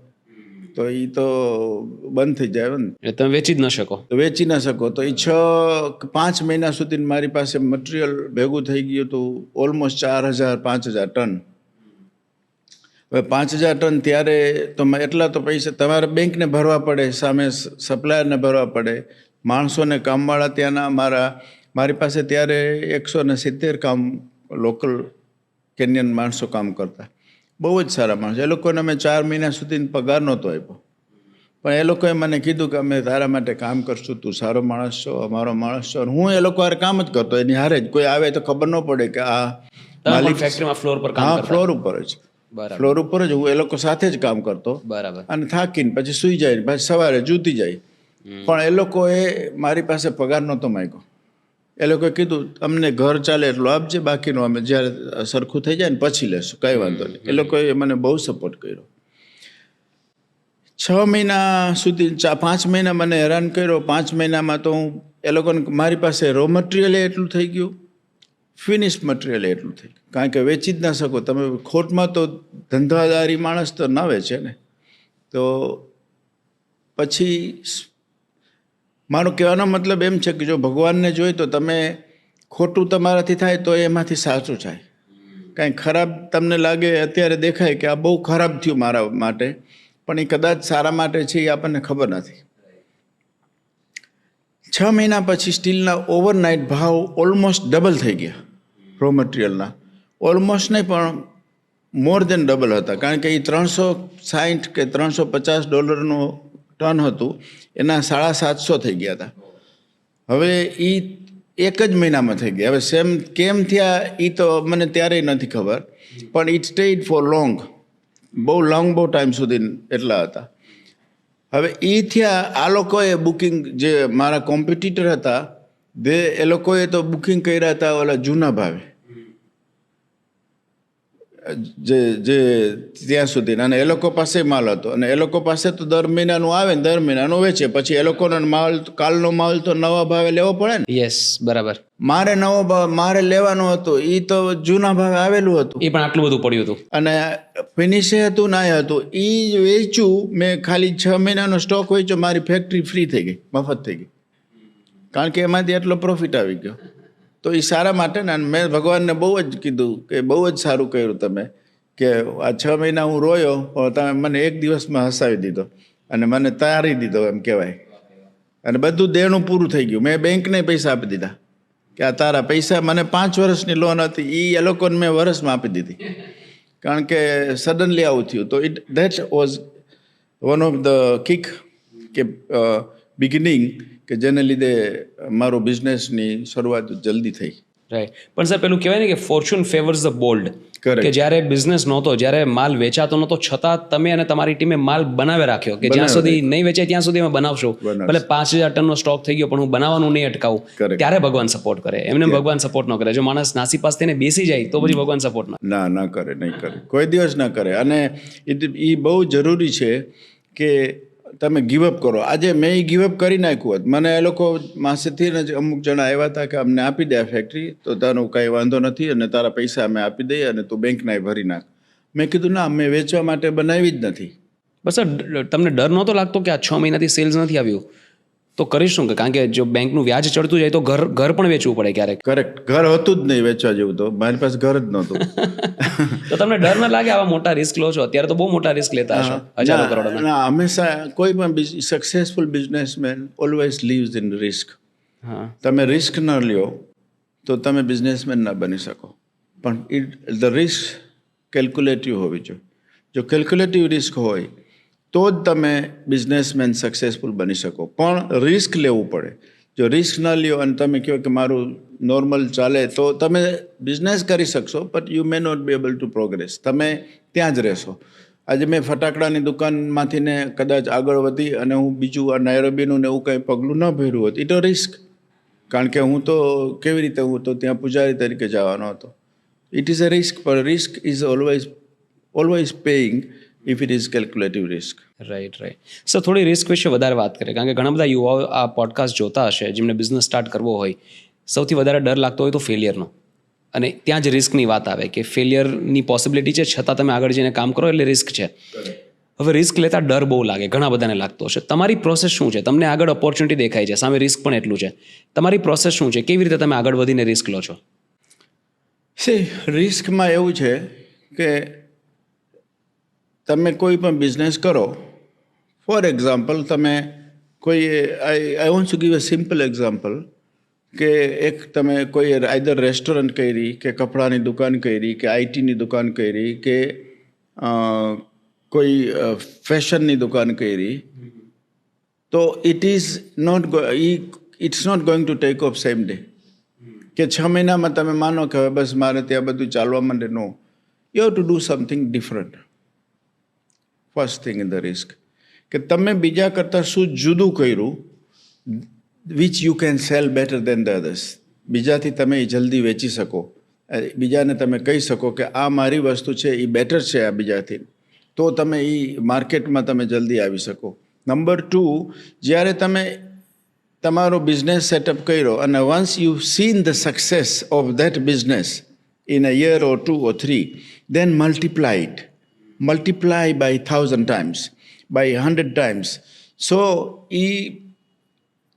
તો એ તો બંધ થઈ જાય ને, એટલે તમે વેચી જ ન શકો. તો વેચી ના શકો. તો એ 5 મહિના સુધી મારી પાસે મટીરિયલ ભેગું થઈ ગયું હતું, ઓલમોસ્ટ 4,000-5,000 ટન. હવે 5,000 ટન ત્યારે તો એટલા તો પૈસા તમારે બેંકને ભરવા પડે, સામે સપ્લાયરને ભરવા પડે, માણસોને કામવાળા ત્યાંના મારી પાસે ત્યારે 170 લોકલ કેન્યન માણસો કામ કરતા, બહુ જ સારા માણસો. એ લોકોને અમે 4 મહિના સુધી પગાર નહોતો આપ્યો, પણ એ લોકોએ મને કીધું કે અમે તારા માટે કામ કરશું, તું સારો માણસ છો, અમારો માણસ છો. હું એ લોકો હારે કામ જ કરતો, એની હારે જ. કોઈ આવે તો ખબર ન પડે કે આ માલિક ફેક્ટરીમાં ફ્લોર પર કામ કરતા. ફ્લોર ઉપર જ, ફ્લોર ઉપર જ હું એ લોકો સાથે જ કામ કરતો. બરાબર. અને થાકીને પછી સૂઈ જાય, પછી સવારે જૂતી જાય. પણ એ લોકોએ મારી પાસે પગાર નહોતો માંગ્યો. એ લોકોએ કીધું અમને ઘર ચાલે એટલું આપજે, બાકીનું અમે જ્યારે સરખું થઈ જાય ને પછી લેશું, કંઈ વાંધો નહીં. એ લોકોએ મને બહુ સપોર્ટ કર્યો. 6 મહિના સુધી 5 મહિના મને હેરાન કર્યો. 5 મહિનામાં તો હું એ લોકોને મારી પાસે રો મટીરિયલ એટલું થઈ ગયું, ફિનિશ મટીરિયલ એટલું થઈ ગયું, કારણ કે વેચી જ ના શકો તમે. ખોટમાં તો ધંધાદારી માણસ તો ના વેચે ને. તો પછી મારો કહેવાનો મતલબ એમ છે કે જો ભગવાનને જોઈ તો તમે ખોટું તમારાથી થાય તો એમાંથી સાચું થાય. કાંઈ ખરાબ તમને લાગે અત્યારે દેખાય કે આ બહુ ખરાબ થયું મારા માટે, પણ એ કદાચ સારા માટે છે, એ આપણને ખબર નથી. 6 મહિના પછી સ્ટીલના ઓવરનાઇટ ભાવ ઓલમોસ્ટ ડબલ થઈ ગયા. રો મટીરિયલના ઓલમોસ્ટ નહીં પણ મોર દેન ડબલ હતા, કારણ કે એ $360 કે $350 ટન હતું, એના 750 થઈ ગયા હતા. હવે એ 1 જ મહિનામાં થઈ ગયા. હવે કેમ થયા એ તો મને ત્યારે નથી ખબર, પણ ઇટ સ્ટેડ ફોર લોંગ, બહુ ટાઈમ સુધી એટલા હતા. હવે એ થયા. આ લોકોએ બુકિંગ, જે મારા કોમ્પિટિટર હતા એ લોકોએ તો બુકિંગ કર્યા હતા ઓલા જૂના ભાવે, જે ત્યાં સુધી. અને એ લોકો પાસે માલ હતો, અને એ લોકો પાસે તો દર મહિનાનું આવે ને દર મહિનાનું વેચે. પછી એ લોકોનો માલ, કાલનો માલ તો નવા ભાવે લેવો પડે ને. યસ, બરાબર. મારે નવો ભાવ મારે લેવાનો હતો, એ તો જૂના ભાવે આવેલું હતું, એ પણ આટલું બધું પડ્યું હતું. અને ફિનિશે હતું ના હતું. એ વેચ્યું મેં, ખાલી 6 મહિનાનો સ્ટોક વેચ્યો, મારી ફેક્ટરી ફ્રી થઈ ગઈ, મફત થઈ ગઈ, કારણ કે એમાંથી એટલો પ્રોફિટ આવી ગયો. તો એ સારા માટે ને. મેં ભગવાનને બહુ જ કીધું કે બહુ જ સારું કર્યું તમે, કે આ 6 મહિના હું રોયો, તમે મને 1 દિવસમાં હસાવી દીધો અને મને તારી દીધો એમ કહેવાય. અને બધું દેણું પૂરું થઈ ગયું. મેં બેંકને પૈસા આપી દીધા કે આ તારા પૈસા. મને 5 વર્ષની લોન હતી, એ લોકોને મેં વર્ષમાં આપી દીધી, કારણ કે સડનલી આવું થયું. તો that was one of the kick કે બિગિનિંગ, કે જેને લીધે મારો બિઝનેસની શરૂઆત જલ્દી થઈ. રાઈટ. પણ સર પેલું કહેવાય ને કે ફોર્ચ્યુન ફેવર્સ ધ બોલ્ડ. Correct. કે જ્યારે બિઝનેસ નહોતો, જ્યારે માલ વેચાતો નહોતો, છતાં તમે અને તમારી ટીમે માલ બનાવે રાખ્યો કે જ્યાં સુધી નહીં વેચાય ત્યાં સુધી અમે બનાવશો. ભલે 5,000 ટનનો સ્ટોક થઈ ગયો, પણ હું બનાવવાનું નહીં અટકાવું. Correct. ત્યારે ભગવાન સપોર્ટ કરે. એમને ભગવાન સપોર્ટ ન કરે. જો માણસ નાસીપાસ થઈને બેસી જાય તો પછી ભગવાન સપોર્ટ ના કરે, નહીં કરે, કોઈ દિવસ ના કરે. અને એ બહુ જરૂરી છે કે તમે ગીવઅપ કરો. આજે મેં એ ગીવઅપ કરી નાખ્યું હોત, મને એ લોકો માસેથી જ અમુક જણા આવ્યા હતા કે અમને આપી દે આ ફેક્ટરી, તો તારું કાંઈ વાંધો નથી અને તારા પૈસા અમે આપી દઈએ અને તું બેંકના ભરી નાખ. મેં કીધું ના, મેં વેચવા માટે બનાવી જ નથી. બસ સર, તમને ડર નહોતો લાગતો કે આ 6 મહિનાથી સેલ્સ નથી આવ્યું તો કરીશ શું? કારણ કે જો બેંકનું વ્યાજ ચડતું જાય તો ઘર પણ વેચવું પડે ક્યારેક. કરેક્ટ. ઘર હતું જ નહીં વેચવા જેવું, તો મારી પાસે ઘર જ નહોતું. તો તમને ડર ન લાગે આવા મોટા રિસ્ક લો છો? અત્યારે તો બહુ મોટા રિસ્ક લેતા હશો, હજારો કરોડોના. ના, હંમેશા કોઈ પણ successful businessman always lives in risk. હા, તમે રિસ્ક ન લ્યો તો તમે બિઝનેસમેન ના બની શકો. પણ ધ રિસ્ક કેલ્ક્યુલેટિવ હોવી જોઈએ. જો કેલ્ક્યુલેટિવ રિસ્ક હોય તો જ તમે બિઝનેસમેન સક્સેસફુલ બની શકો. પણ રિસ્ક લેવું પડે. જો રિસ્ક ન લ્યો અને તમે કહો કે મારું નોર્મલ ચાલે, તો તમે બિઝનેસ કરી શકશો, but you may not be able to progress. તમે ત્યાં જ રહેશો. આજે મેં ફટાકડાની દુકાનમાંથી ને કદાચ આગળ વધી અને હું બીજું આ નાયરોબીનું ને એવું કંઈ પગલું ન ભર્યું હોત, ઇટ અ રિસ્ક. કારણ કે હું તો કેવી રીતે, હું તો ત્યાં પૂજારી તરીકે જવાનો હતો. It is a risk, but risk is always paying if it is calculative risk. Right. Sir, થોડી રિસ્ક વિશે વધારે વાત કરીએ, કારણ કે ઘણા બધા યુવાઓ આ પોડકાસ્ટ જોતા હશે જેમને બિઝનેસ સ્ટાર્ટ કરવો હોય. સૌથી વધારે ડર લાગતો હોય તો ફેલિયરનો, અને ત્યાં જ રિસ્કની વાત આવે કે ફેલિયરની પોસિબિલિટી છે છતાં તમે આગળ જઈને કામ કરો એટલે રિસ્ક છે. હવે રિસ્ક લેતા ડર બહુ લાગે, ઘણા બધાને લાગતો હશે. તમારી પ્રોસેસ શું છે? તમને આગળ ઓપોર્ચ્યુનિટી દેખાય છે, સામે રિસ્ક પણ એટલું છે. તમારી પ્રોસેસ શું છે? કેવી રીતે તમે આગળ વધીને રિસ્ક લો છો? રિસ્કમાં એવું છે કે તમે કોઈ પણ બિઝનેસ કરો, ફોર એક્ઝામ્પલ તમે કોઈ આઈ want to give a simple example કે એક તમે કોઈ આઈધર રેસ્ટોરન્ટ કરી કે કપડાની દુકાન કરી કે આઈટીની દુકાન કરી કે કોઈ ફેશનની દુકાન કરી, તો it's not going to take off same day કે 6 મહિનામાં તમે માનો કે હવે બસ મારે ત્યાં બધું ચાલવા માંડે. No, you have to do something different. First thing in the risk કે તમે બીજા કરતાં શું જુદું કર્યું which you can sell better than the others. બીજાથી તમે એ જલ્દી વેચી શકો, બીજાને તમે કહી શકો કે આ મારી વસ્તુ છે એ બેટર છે આ બીજાથી, તો તમે એ માર્કેટમાં તમે જલ્દી આવી શકો. નંબર 2, જ્યારે તમે તમારો બિઝનેસ સેટઅપ કર્યો અને once you seen the success of that business in a year or 2 or 3, then multiply by 1,000 times, by 100 times. સો એ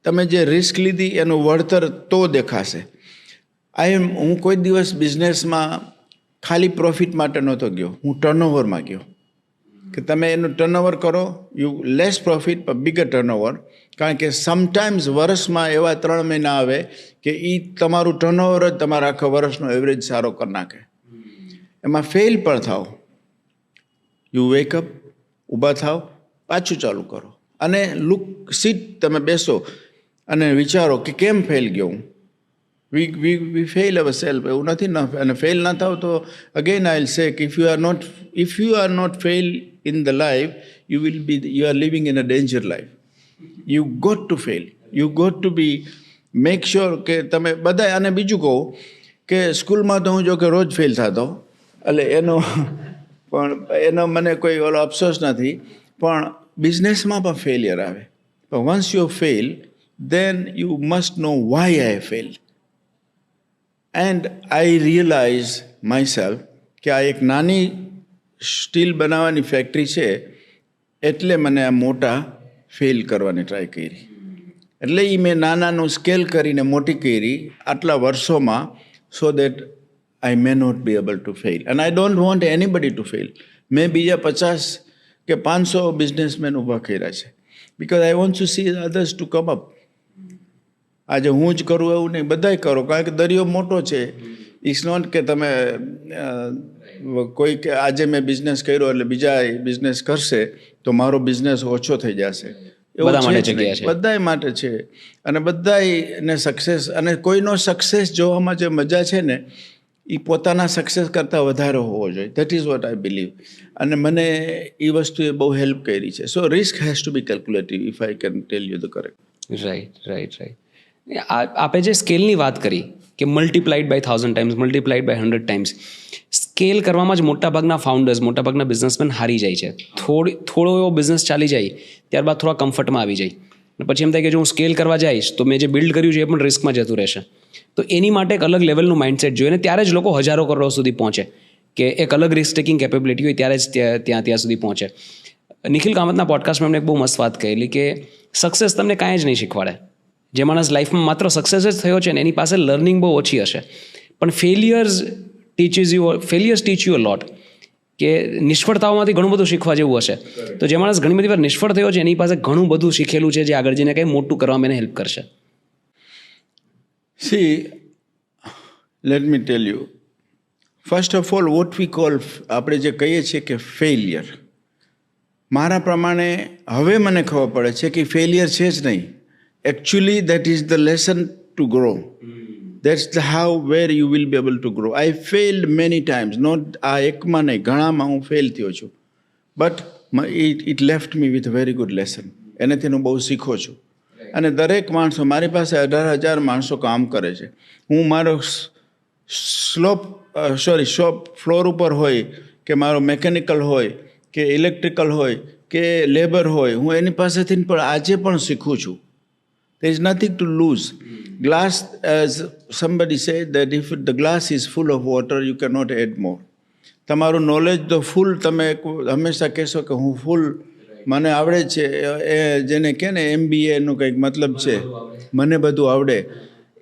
તમે જે રિસ્ક લીધી એનું વળતર તો દેખાશે. હું કોઈ દિવસ બિઝનેસમાં ખાલી પ્રોફિટ માટે નહોતો ગયો, હું ટર્નઓવરમાં ગયો કે તમે એનું ટર્નઓવર કરો, યુ લેસ પ્રોફિટ પણ બિગર ટર્નઓવર. કારણ કે સમટાઈમ્સ વર્ષમાં એવા 3 મહિના આવે કે એ તમારું ટર્નઓવર જ તમારા આખા વર્ષનો એવરેજ સારો કરી નાખે. એમાં ફેલ પણ થાવ, યુ વેકઅપ, ઊભા થાવ, પાછું ચાલુ કરો અને સીટ તમે બેસો અને વિચારો કે કેમ ફેલ ગયો હું. વી ફેલ અવર સેલ્ફ. એવું નથી ને, અને ફેલ ના થાવ તો અગેન આઈ વિલ સે કે if you are not fail in the life, you are living in a danger life. You got to fail. You got to be make sure કે તમે બધા. અને બીજું કહું કે સ્કૂલમાં તો હું જો કે રોજ ફેલ થતો, એટલે એનો મને કોઈ ઓલો અફસોસ નથી, પણ બિઝનેસમાં પણ ફેલિયર આવે. પણ once you fail, then you must know why I failed. And I realized myself કે આ એક નાની સ્ટીલ બનાવવાની ફેક્ટરી છે એટલે મને આ મોટા ફેલ કરવાની ટ્રાય કરી. એટલે એ મેં નાનાનું સ્કેલ કરીને મોટી કરી આટલા વર્ષોમાં, so that I may not be able to fail. And I don't want anybody to fail. મેં બીજા 50 કે 500 બિઝનેસમેન ઊભા કર્યા છે, because I want to see others to come up. આજે હું જ કરું એવું નહીં, બધાય કરો, કારણ કે દરિયો મોટો છે. ઇટ્સ નોટ કે તમે કોઈ કે આજે મેં બિઝનેસ કર્યો એટલે બીજા બિઝનેસ કરશે તો મારો બિઝનેસ ઓછો થઈ જશે. બધાય માટે છે, અને બધાયને સક્સેસ, અને કોઈનો સક્સેસ જોવામાં જે મજા છે ને એ પોતાના સક્સેસ કરતાં વધારે હોવો જોઈએ. That is what I believe. અને મને એ વસ્તુએ બહુ હેલ્પ કરી છે. So risk has to be calculative, if I can tell you the correct. Right. આપે જે સ્કેલની વાત કરી કે multiplied by 1,000 times, multiplied by 100 times, scale કરવામાં જ મોટાભાગના ફાઉન્ડર્સ, મોટાભાગના બિઝનેસમેન હારી જાય છે. થોડો એવો બિઝનેસ ચાલી જાય, ત્યારબાદ થોડા કમ્ફર્ટમાં આવી જાય, અને પછી એમ થાય કે જો હું સ્કેલ કરવા જઈશ તો મેં જે બિલ્ડ કર્યું છે એ પણ રિસ્કમાં જતું રહેશે. તો એની માટે એક અલગ લેવલનું માઇન્ડસેટ જોઈએ, અને ત્યારે જ લોકો હજારો કરોડો સુધી પહોંચે, કે એક અલગ રિસ્ક ટેકિંગ કેપેબિલિટી હોય ત્યારે જ ત્યાં સુધી પહોંચે. નિખિલ કામતના પોડકાસ્ટમાં એમણે એક બહુ મસ્ત વાત કહેલી કે સક્સેસ તમને કાંઈ જ નહીં શીખવાડે. જે માણસ લાઈફમાં માત્ર સક્સેસ જ થયો છે ને એની પાસે લર્નિંગ બહુ ઓછી હશે, પણ ફેલિયર્સ ટીચ યુ અ લોટ. કે નિષ્ફળતાઓમાંથી ઘણું બધું શીખવા જેવું હશે. તો જે માણસ ઘણી બધી વાર નિષ્ફળ થયો છે એની પાસે ઘણું બધું શીખેલું છે જે આગળ જઈને કંઈ મોટું કરવામાં એને હેલ્પ કરશે. See, let me tell you, first of all, what we call, આપણે જે કહીએ છીએ કે ફેલિયર, મારા પ્રમાણે હવે મને ખબર પડે છે કે ફેલિયર છે જ નહીં. Actually, that is the lesson to grow. That's the how where you will be able to grow. I failed many times. Not આ એકમાં નહીં, ઘણામાં હું ફેલ થયો છું. But it left me with a very good lesson. એનાથી હું બહુ શીખો છું. અને દરેક માણસો, મારી પાસે 18,000 માણસો કામ કરે છે. હું મારો શોપ ફ્લોર ઉપર હોય કે મારો મેકેનિકલ હોય કે ઇલેક્ટ્રિકલ હોય કે લેબર હોય, હું એની પાસેથી પણ આજે પણ શીખું છું. there is nothing to lose. Glass, as somebody said, that if the glass is full of water, you cannot add more. તમારું નોલેજ તો ફૂલ, તમે હંમેશા કહેશો કે હું ફૂલ મને આવડે છે, એ જેને કહે ને MBA એનું કંઈક મતલબ છે, મને બધું આવડે.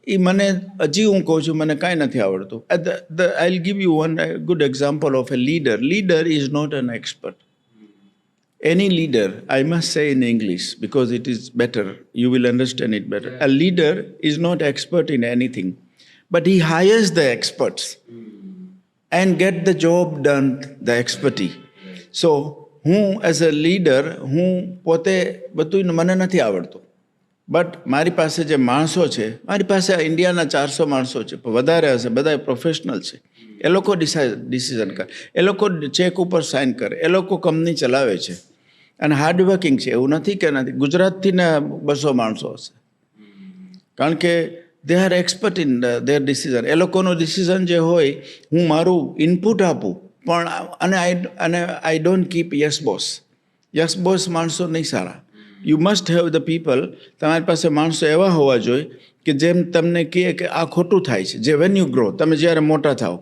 એ મને હજી હું કહું છું મને કાંઈ નથી આવડતું. I will give you one good example of a leader. Leader is not an expert. Any leader, I must say in English because it is better, you will understand it better. A leader is not expert in anything, but he hires the experts and get the job done, the expertise. So, હું as a leader, હું પોતે બધું મને નથી આવડતું, but મારી પાસે જે માણસો છે, મારી પાસે ઇન્ડિયાના 400 માણસો છે, વધારે હશે, બધા પ્રોફેશનલ છે. એ લોકો ડિસિઝન કરે, એ લોકો ચેક ઉપર સાઇન કરે, એ લોકો કંપની ચલાવે છે અને હાર્ડવર્કિંગ છે. એવું નથી કે નથી. ગુજરાતથી ને 200 માણસો હશે, કારણ કે they are expert in their decision. એ લોકોનું ડિસિઝન જે હોય, હું મારું ઇનપુટ આપું, પણ I don't keep yes boss. Yes boss માણસો નહીં સારા. You must have the people. તમારી પાસે માણસો એવા હોવા જોઈએ કે જેમ તમને કહે કે આ ખોટું થાય છે. જે વેન યુ ગ્રો, તમે જ્યારે મોટા થાવ.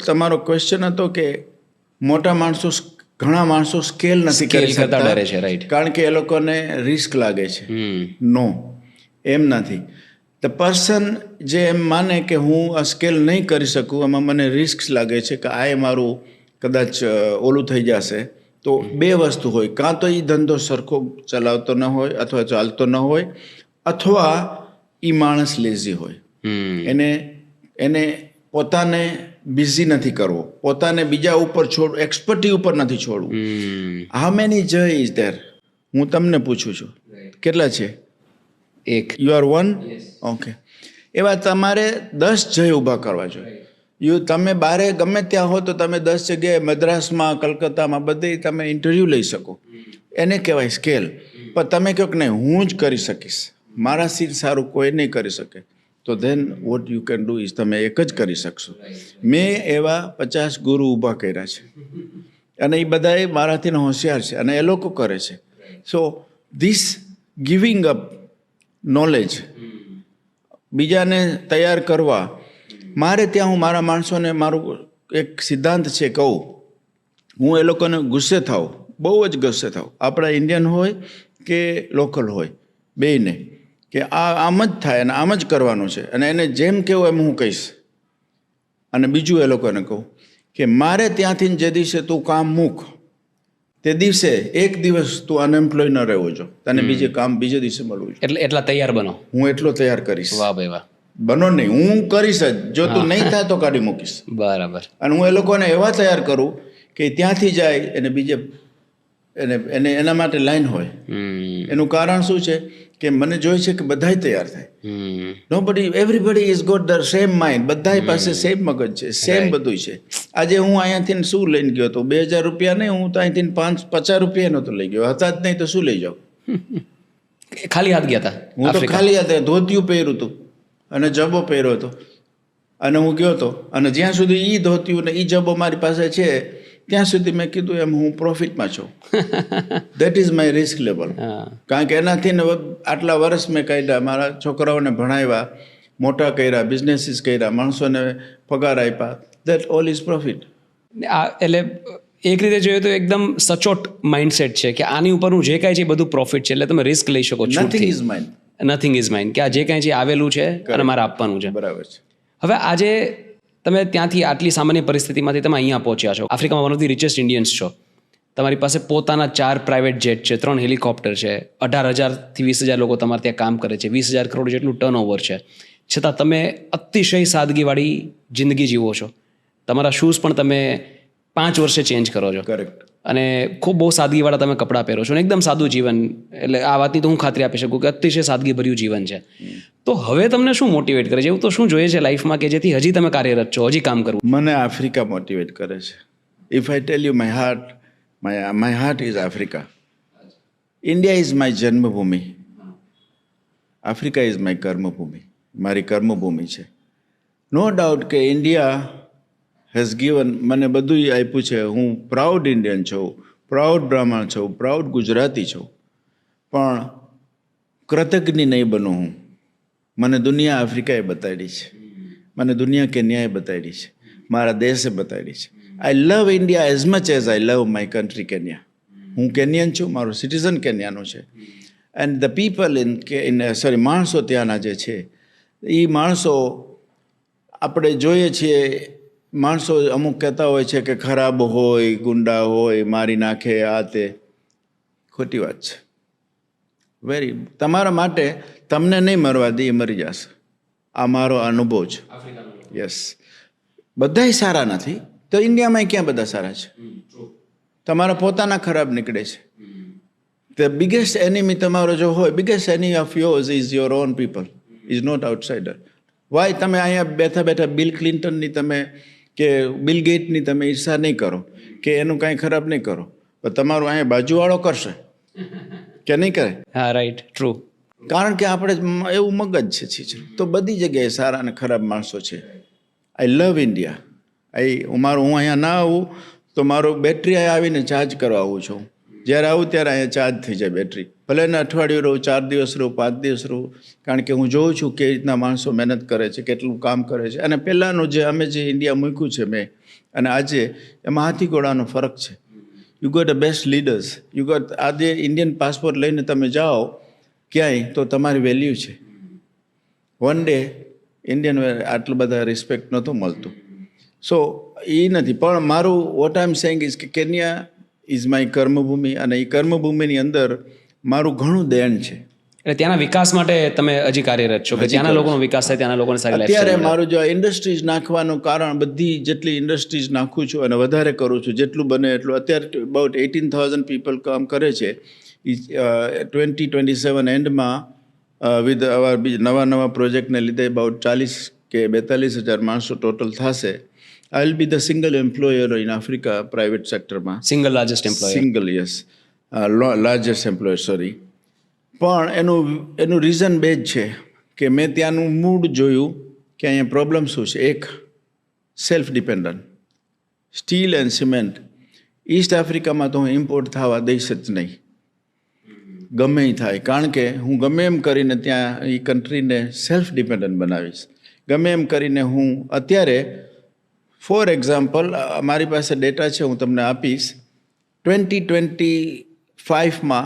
તમારો ક્વેશ્ચન હતો કે મોટા માણસો, ઘણા માણસો સ્કેલ નથી કરી શકતા, કારણ કે એ લોકોને રિસ્ક લાગે છે. નો, એમ નથી. ધ પર્સન જે એમ માને કે હું આ સ્કેલ નહીં કરી શકું, એમાં મને રિસ્ક લાગે છે કે આ મારું કદાચ ઓલું થઈ જશે, તો બે વસ્તુ હોય. કાં તો એ ધંધો સરખો ચલાવતો ન હોય અથવા ચાલતો ન હોય, અથવા એ માણસ લેઝી હોય. એને પોતાને બિઝી નથી કરવો, પોતાને બીજા ઉપર છોડવું, એક્સપર્ટી ઉપર નથી છોડવું. હાઉ મેની જય ઇઝ ધેર? હું તમને પૂછું છું, કેટલા છે? એક. You are one? ઓકે. એવા તમારે 10 જય ઊભા કરવા જોઈએ. તમે બારે ગમે ત્યાં હો તો તમે 10 જગ્યાએ, મદ્રાસમાં, કલકત્તામાં, બધે તમે ઇન્ટરવ્યૂ લઈ શકો. એને કહેવાય સ્કેલ. પણ તમે કહો કે નહીં, હું જ કરી શકીશ, મારા સીટ સારું કોઈ નહીં કરી શકે, તો then what you can do is, તમે એક જ કરી શકશો. મેં એવા 50 ગુરુ ઊભા કર્યા છે અને એ બધાએ મારાથી હોશિયાર છે અને એ લોકો કરે છે. So this giving up knowledge, બીજાને તૈયાર કરવા, મારે ત્યાં હું મારા માણસોને મારું એક સિદ્ધાંત છે, કહું હું એ લોકોને ગુસ્સે થાઉં, બહુ જ ગુસ્સે થાઉં, આપણા ઇન્ડિયન હોય કે લોકલ હોય, બેયને, કે આ આમ જ થાય અને આમ જ કરવાનું છે અને એને જેમ કહેવું એમ હું કહીશ. અને બીજું એ લોકોને કહું કે મારે ત્યાંથી જે દિવસે તું કામ મૂક, તે દિવસે એક દિવસ તું અનએમ્પ્લોય ન રહેવો જો, તને બીજે કામ બીજે દિવસે મળવું જોઈએ. એટલે એટલા તૈયાર બનો. હું એટલો તૈયાર કરીશ. વાહ ભાઈ વાહ. બનો નહીં, હું કરીશ જ. જો તું નહીં થાય તો કાઢી મૂકીશ. બરાબર. અને હું એ લોકોને એવા તૈયાર કરું કે ત્યાંથી જાય એને બીજે એને એના માટે લાઈન હોય. એનું કારણ શું છે કે મને જોઈએ છે કે બધા તૈયાર થાય. Nobody, everybody is got the same mind. બધા પાસે સેમ મગજ છે, સેમ બધું છે. આજે હું અહીંયાથી શું લઈને ગયો હતો? 2000 રૂપિયા નહીં, હું તો અહીંથી 50 રૂપિયા નહોતો લઈ ગયો. હતા જ નહીં તો શું લઈ જાઉં? ખાલી હાથ ગયા હતા. હું તો ખાલી હાથે ધોતિયું પહેર્યું હતું અને જબો પહેર્યો હતો અને હું ગયો હતો. અને જ્યાં સુધી એ ધોતિયું ને એ જબો મારી પાસે છે, ત્યાં સુધી મેં કીધું એમ હું પ્રોફિટમાં છું. That is my risk level. કારણ કે એનાથી આટલા વર્ષ મેં કાઢ્યા, મારા છોકરાઓને ભણાવ્યા, મોટા કર્યા, બિઝનેસીસ કર્યા, માણસોને પગાર આપ્યા. That all is profit. એટલે એક રીતે જોઈએ તો એકદમ સચોટ માઇન્ડસેટ છે કે આની ઉપર હું જે કાંઈ છે બધું પ્રોફિટ છે, એટલે તમે રિસ્ક લઈ શકો છો. Nothing is mine. Nothing is mine, કે આ જે કાંઈ છે આવેલું છે અને મારે આપવાનું છે. બરાબર છે. હવે આજે તમે ત્યાંથી આટલી સામાન્ય પરિસ્થિતિમાંથી તમે અહીંયા પહોંચ્યા છો, આફ્રિકામાં one of the richest Indians છો, તમારી પાસે પોતાના 4 પ્રાઇવેટ જેટ છે, 3 હેલિકોપ્ટર છે, 18,000 થી 20,000 લોકો તમારે ત્યાં કામ કરે છે, 20,000 કરોડ જેટલું ટર્નઓવર છે, છતાં તમે અતિશય સાદગીવાળી જિંદગી જીવો છો. તમારા શૂઝ પણ તમે 5 વર્ષે ચેન્જ કરો છો. કરેક્ટ. અને ખૂબ બહુ સાદગીવાળા તમે કપડાં પહેરો છો અને એકદમ સાદું જીવન. એટલે આ વાતની તો હું ખાતરી આપી શકું કે અતિશય સાદગીભર્યું જીવન છે. તો હવે તમને શું મોટિવેટ કરે છે? એવું તો શું જોઈએ છે લાઈફમાં કે જેથી હજી તમે કાર્યરત છો, હજી કામ કરવું? મને આફ્રિકા મોટિવેટ કરે છે. If I tell you my heart is Africa. India is my જન્મભૂમિ. આફ્રિકા ઇઝ માય કર્મભૂમિ. મારી કર્મભૂમિ છે. નો ડાઉટ કે ઇન્ડિયા હેઝ ગિવન મને બધું આપ્યું છે. હું પ્રાઉડ ઇન્ડિયન છું, પ્રાઉડ બ્રાહ્મણ છું, પ્રાઉડ ગુજરાતી છું, પણ કૃતજ્ઞ નહીં બનું હું. મને દુનિયા આફ્રિકાએ બતાડી છે, મને દુનિયા કેન્યાએ બતાડી છે, મારા દેશે બતાડી છે. I love India as much as I love my country Kenya. હું કેન્યન છું, મારું સિટીઝન કેન્યાનું છે. એન્ડ ધ પીપલ માણસો ત્યાંના જે છે એ માણસો આપણે જોઈએ છીએ. માણસો અમુક કહેતા હોય છે કે ખરાબ હોય, ગુંડા હોય, મારી નાખે, આ તે. ખોટી વાત છે. તમારા માટે તમને નહીં મરવા દે, મરી જશે. આ મારો અનુભવ છે. યસ, બધાય સારા નથી તો ઇન્ડિયામાં ક્યાં બધા સારા છે? તમારા પોતાના ખરાબ નીકળે છે. ધ બિગેસ્ટ એનિમી તમારો જો હોય, biggest enemy of yours is your own people, is not outsider. Why તમે અહીંયા બેઠા બેઠા બિલ ક્લિન્ટનની તમે કે બિલ ગેટની તમે ઈર્ષા નહીં કરો કે એનું કાંઈ ખરાબ નહીં કરો, પણ તમારું અહીંયા બાજુવાળો કરશે કે નહીં કરે? હા, રાઈટ, ટ્રુ. કારણ કે આપણે એવું મગજ છે. તો બધી જગ્યાએ સારા અને ખરાબ માણસો છે. I love India. હું અહીંયા ના આવું તો મારું બેટરી આવીને ચાર્જ કરવા આવું છું. જ્યારે આવું ત્યારે અહીંયા ચાર્જ થઈ જાય બેટરી. ભલે ને અઠવાડિયું રહું, 4 દિવસ રહું, 5 દિવસ રહું, કારણ કે હું જોઉં છું કે રીતના માણસો મહેનત કરે છે, કેટલું કામ કરે છે. અને પહેલાંનું અમે જે ઇન્ડિયા મૂક્યું છે મેં, અને આજે એમાં હાથી ઘોડાનો ફરક છે. You got the best leaders. You got આજે ઇન્ડિયન પાસપોર્ટ લઈને તમે જાઓ ક્યાંય તો તમારી વેલ્યુ છે. વન ડે ઇન્ડિયન આટલું બધા રિસ્પેક્ટ નહોતું મળતું. સો એ નથી, પણ મારું what I am saying is કે કેન્યા ઇઝ માય કર્મભૂમિ, અને એ કર્મભૂમિની અંદર મારું ઘણું દેણ છે. એટલે ત્યાંના વિકાસ માટે તમે હજી કાર્યરત છો કે ત્યાંના લોકોનો વિકાસ થાય, ત્યાંના લોકોને સારી લાઈફ. અત્યારે મારું જો ઇન્ડસ્ટ્રીઝ નાખવાનું કારણ, બધી જેટલી ઇન્ડસ્ટ્રીઝ નાખું છું અને વધારે કરું છું જેટલું બને એટલું. અત્યારે અબાઉટ 18,000 પીપલ કામ કરે છે. 2027 એન્ડમાં વિથ નવા પ્રોજેક્ટને લીધે અબાઉટ 40 કે 42,000 માણસો ટોટલ થશે. I will be the single employer in Africa private સેક્ટરમાં. Single largest employer. Single, yes, largest employer, sorry. પણ એનું રીઝન બે જ છે કે મેં ત્યાંનું મૂડ જોયું કે અહીંયા પ્રોબ્લેમ શું છે. એક, self dependent. Steel and cement East આફ્રિકામાં તો હું ઇમ્પોર્ટ થવા દઈશ જ નહીં, ગમે એ થાય. કારણ કે હું ગમે એમ કરીને ત્યાં એ કન્ટ્રીને સેલ્ફ ડિપેન્ડન્ટ બનાવીશ. ગમે એમ કરીને હું અત્યારે, ફોર એક્ઝામ્પલ, મારી પાસે ડેટા છે, હું તમને આપીશ. 2025માં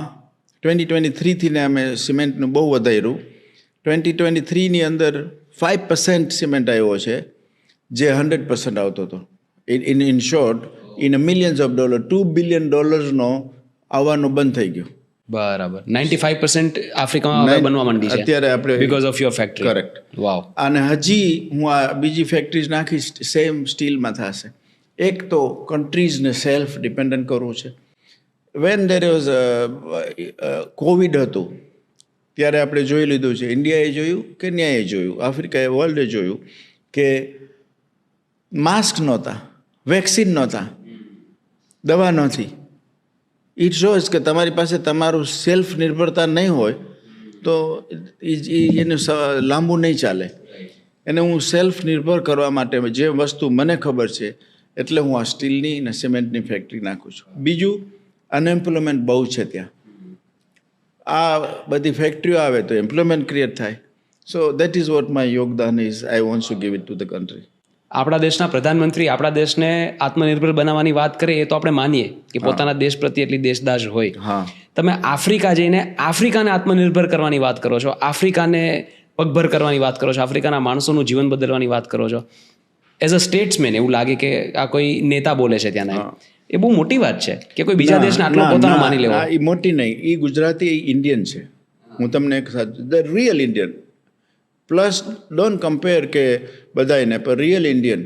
2023થી અમે સિમેન્ટનું બહુ વધાર્યું. 2023ની અંદર 5% સિમેન્ટ આવ્યો છે, જે 100% આવતો હતો. In short, in millions of dollar, $2 billion આવવાનું બંધ થઈ ગયું. બરાબર. 95% આફ્રિકામાં હવે બનવા માંડી છે અત્યારે આપણે, because of your factory. Correct. Wow. અને હજી હું આ બીજી ફેક્ટરીઝ નાખીશ, સેમ સ્ટીલમાં થશે. એક તો કન્ટ્રીઝને સેલ્ફ ડિપેન્ડન્ટ કરવું છે. વેન દેર વોઝ કોવિડ હતું ત્યારે આપણે જોઈ લીધું છે, ઇન્ડિયાએ જોયું, કેન્યાએ જોયું, આફ્રિકાએ, વર્લ્ડે જોયું કે માસ્ક નહોતા, વેક્સિન નહોતા, દવા નહોતી. ઇટ શોઝ કે તમારી પાસે તમારું સેલ્ફ નિર્ભરતા નહીં હોય તો એને લાંબુ નહીં ચાલે. એને હું સેલ્ફ નિર્ભર કરવા માટે જે વસ્તુ મને ખબર છે એટલે હું આ સ્ટીલની અને સિમેન્ટની ફેક્ટરી નાખું છું. બીજું, અનએમ્પ્લોયમેન્ટ બહુ છે ત્યાં. આ બધી ફેક્ટરીઓ આવે તો એમ્પ્લોયમેન્ટ ક્રિએટ થાય. So that is what my યોગદાન is. I want to give it to the country. આપણા દેશના પ્રધાનમંત્રી આપણા દેશને આત્મનિર્ભર બનાવવાની વાત કરીએ એ તો આપણે માનીએ કે પોતાના દેશ પ્રત્યે એટલી દેશદાજ હોય. હા, તમે આફ્રિકા જઈને આફ્રિકાને આત્મનિર્ભર કરવાની વાત કરો છો, આફ્રિકાને પગભર કરવાની વાત કરો છો, આફ્રિકાના માણસોનું જીવન બદલવાની વાત કરો છો. એઝ અ સ્ટેટ્સમેન એવું લાગે કે આ કોઈ નેતા બોલે છે ત્યાંના. એ બહુ મોટી વાત છે કે કોઈ બીજા દેશને આટલો પોતાનો માની લેવો. એ મોટી નહીં, એ ગુજરાતી ઇન્ડિયન છે. હું તમને એક the real Indian. Plus don't compare કે બધાને, પણ રિયલ ઇન્ડિયન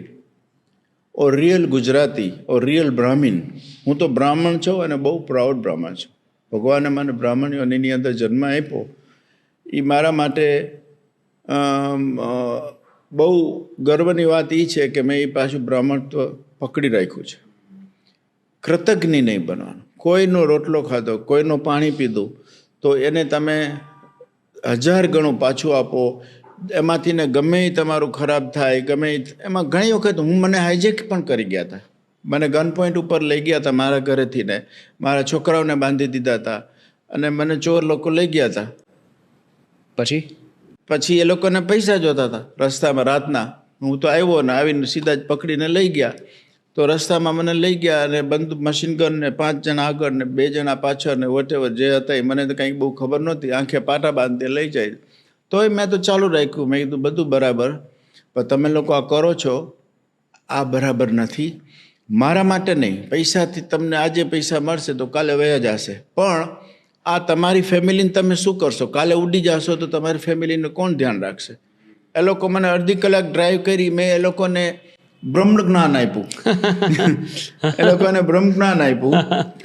ઓર રિયલ ગુજરાતી ઓર રિયલ બ્રાહ્મણ. હું તો બ્રાહ્મણ છું અને બહુ પ્રાઉડ બ્રાહ્મણ છું. ભગવાને મને બ્રાહ્મણીઓની અંદર જન્મ આપ્યો. એ મારા માટે બહુ ગર્વની વાત એ છે કે મેં એ પાછું બ્રાહ્મણત્વ પકડી રાખ્યું છે. કૃતજ્ઞ નહીં બનવાનું. કોઈનો રોટલો ખાધો, કોઈનું પાણી પીધું તો એને તમે 1000 ગણું પાછું આપો. એમાંથી ને ગમે એ તમારું ખરાબ થાય, ગમે એમાં ઘણી વખત મને હાઈજેક પણ કરી ગયા હતા. મને ગન પોઈન્ટ ઉપર લઈ ગયા હતા મારા ઘરેથી ને, મારા છોકરાઓને બાંધી દીધા હતા અને મને ચોર લોકો લઈ ગયા હતા. પછી એ લોકોને પૈસા જોતા હતા રસ્તામાં રાતના. હું તો આવ્યો ને આવીને સીધા જ પકડીને લઈ ગયા. તો રસ્તામાં મને લઈ ગયા અને બંદૂક મશીન ગન ને 5 જણા આગળ ને 2 જણા પાછળ ને વોટેવર જે હતા એ મને તો કંઈક બહુ ખબર નહોતી. આંખે પાટા બાંધીને લઈ જાય. તોય મેં તો ચાલુ રાખ્યું. મેં કીધું બધું બરાબર, પણ તમે લોકો આ કરો છો આ બરાબર નથી. મારા માટે નહીં, પૈસાથી તમને આજે પૈસા મળશે તો કાલે વયા જશે, પણ આ તમારી ફેમિલીને તમે શું કરશો? કાલે ઉડી જશો તો તમારી ફેમિલીને કોણ ધ્યાન રાખશે? એ લોકો મને અડધી કલાક ડ્રાઈવ કરી. મેં એ લોકોને બ્રહ્મ જ્ઞાન આપ્યું. એ લોકોને બ્રહ્મ જ્ઞાન આપ્યું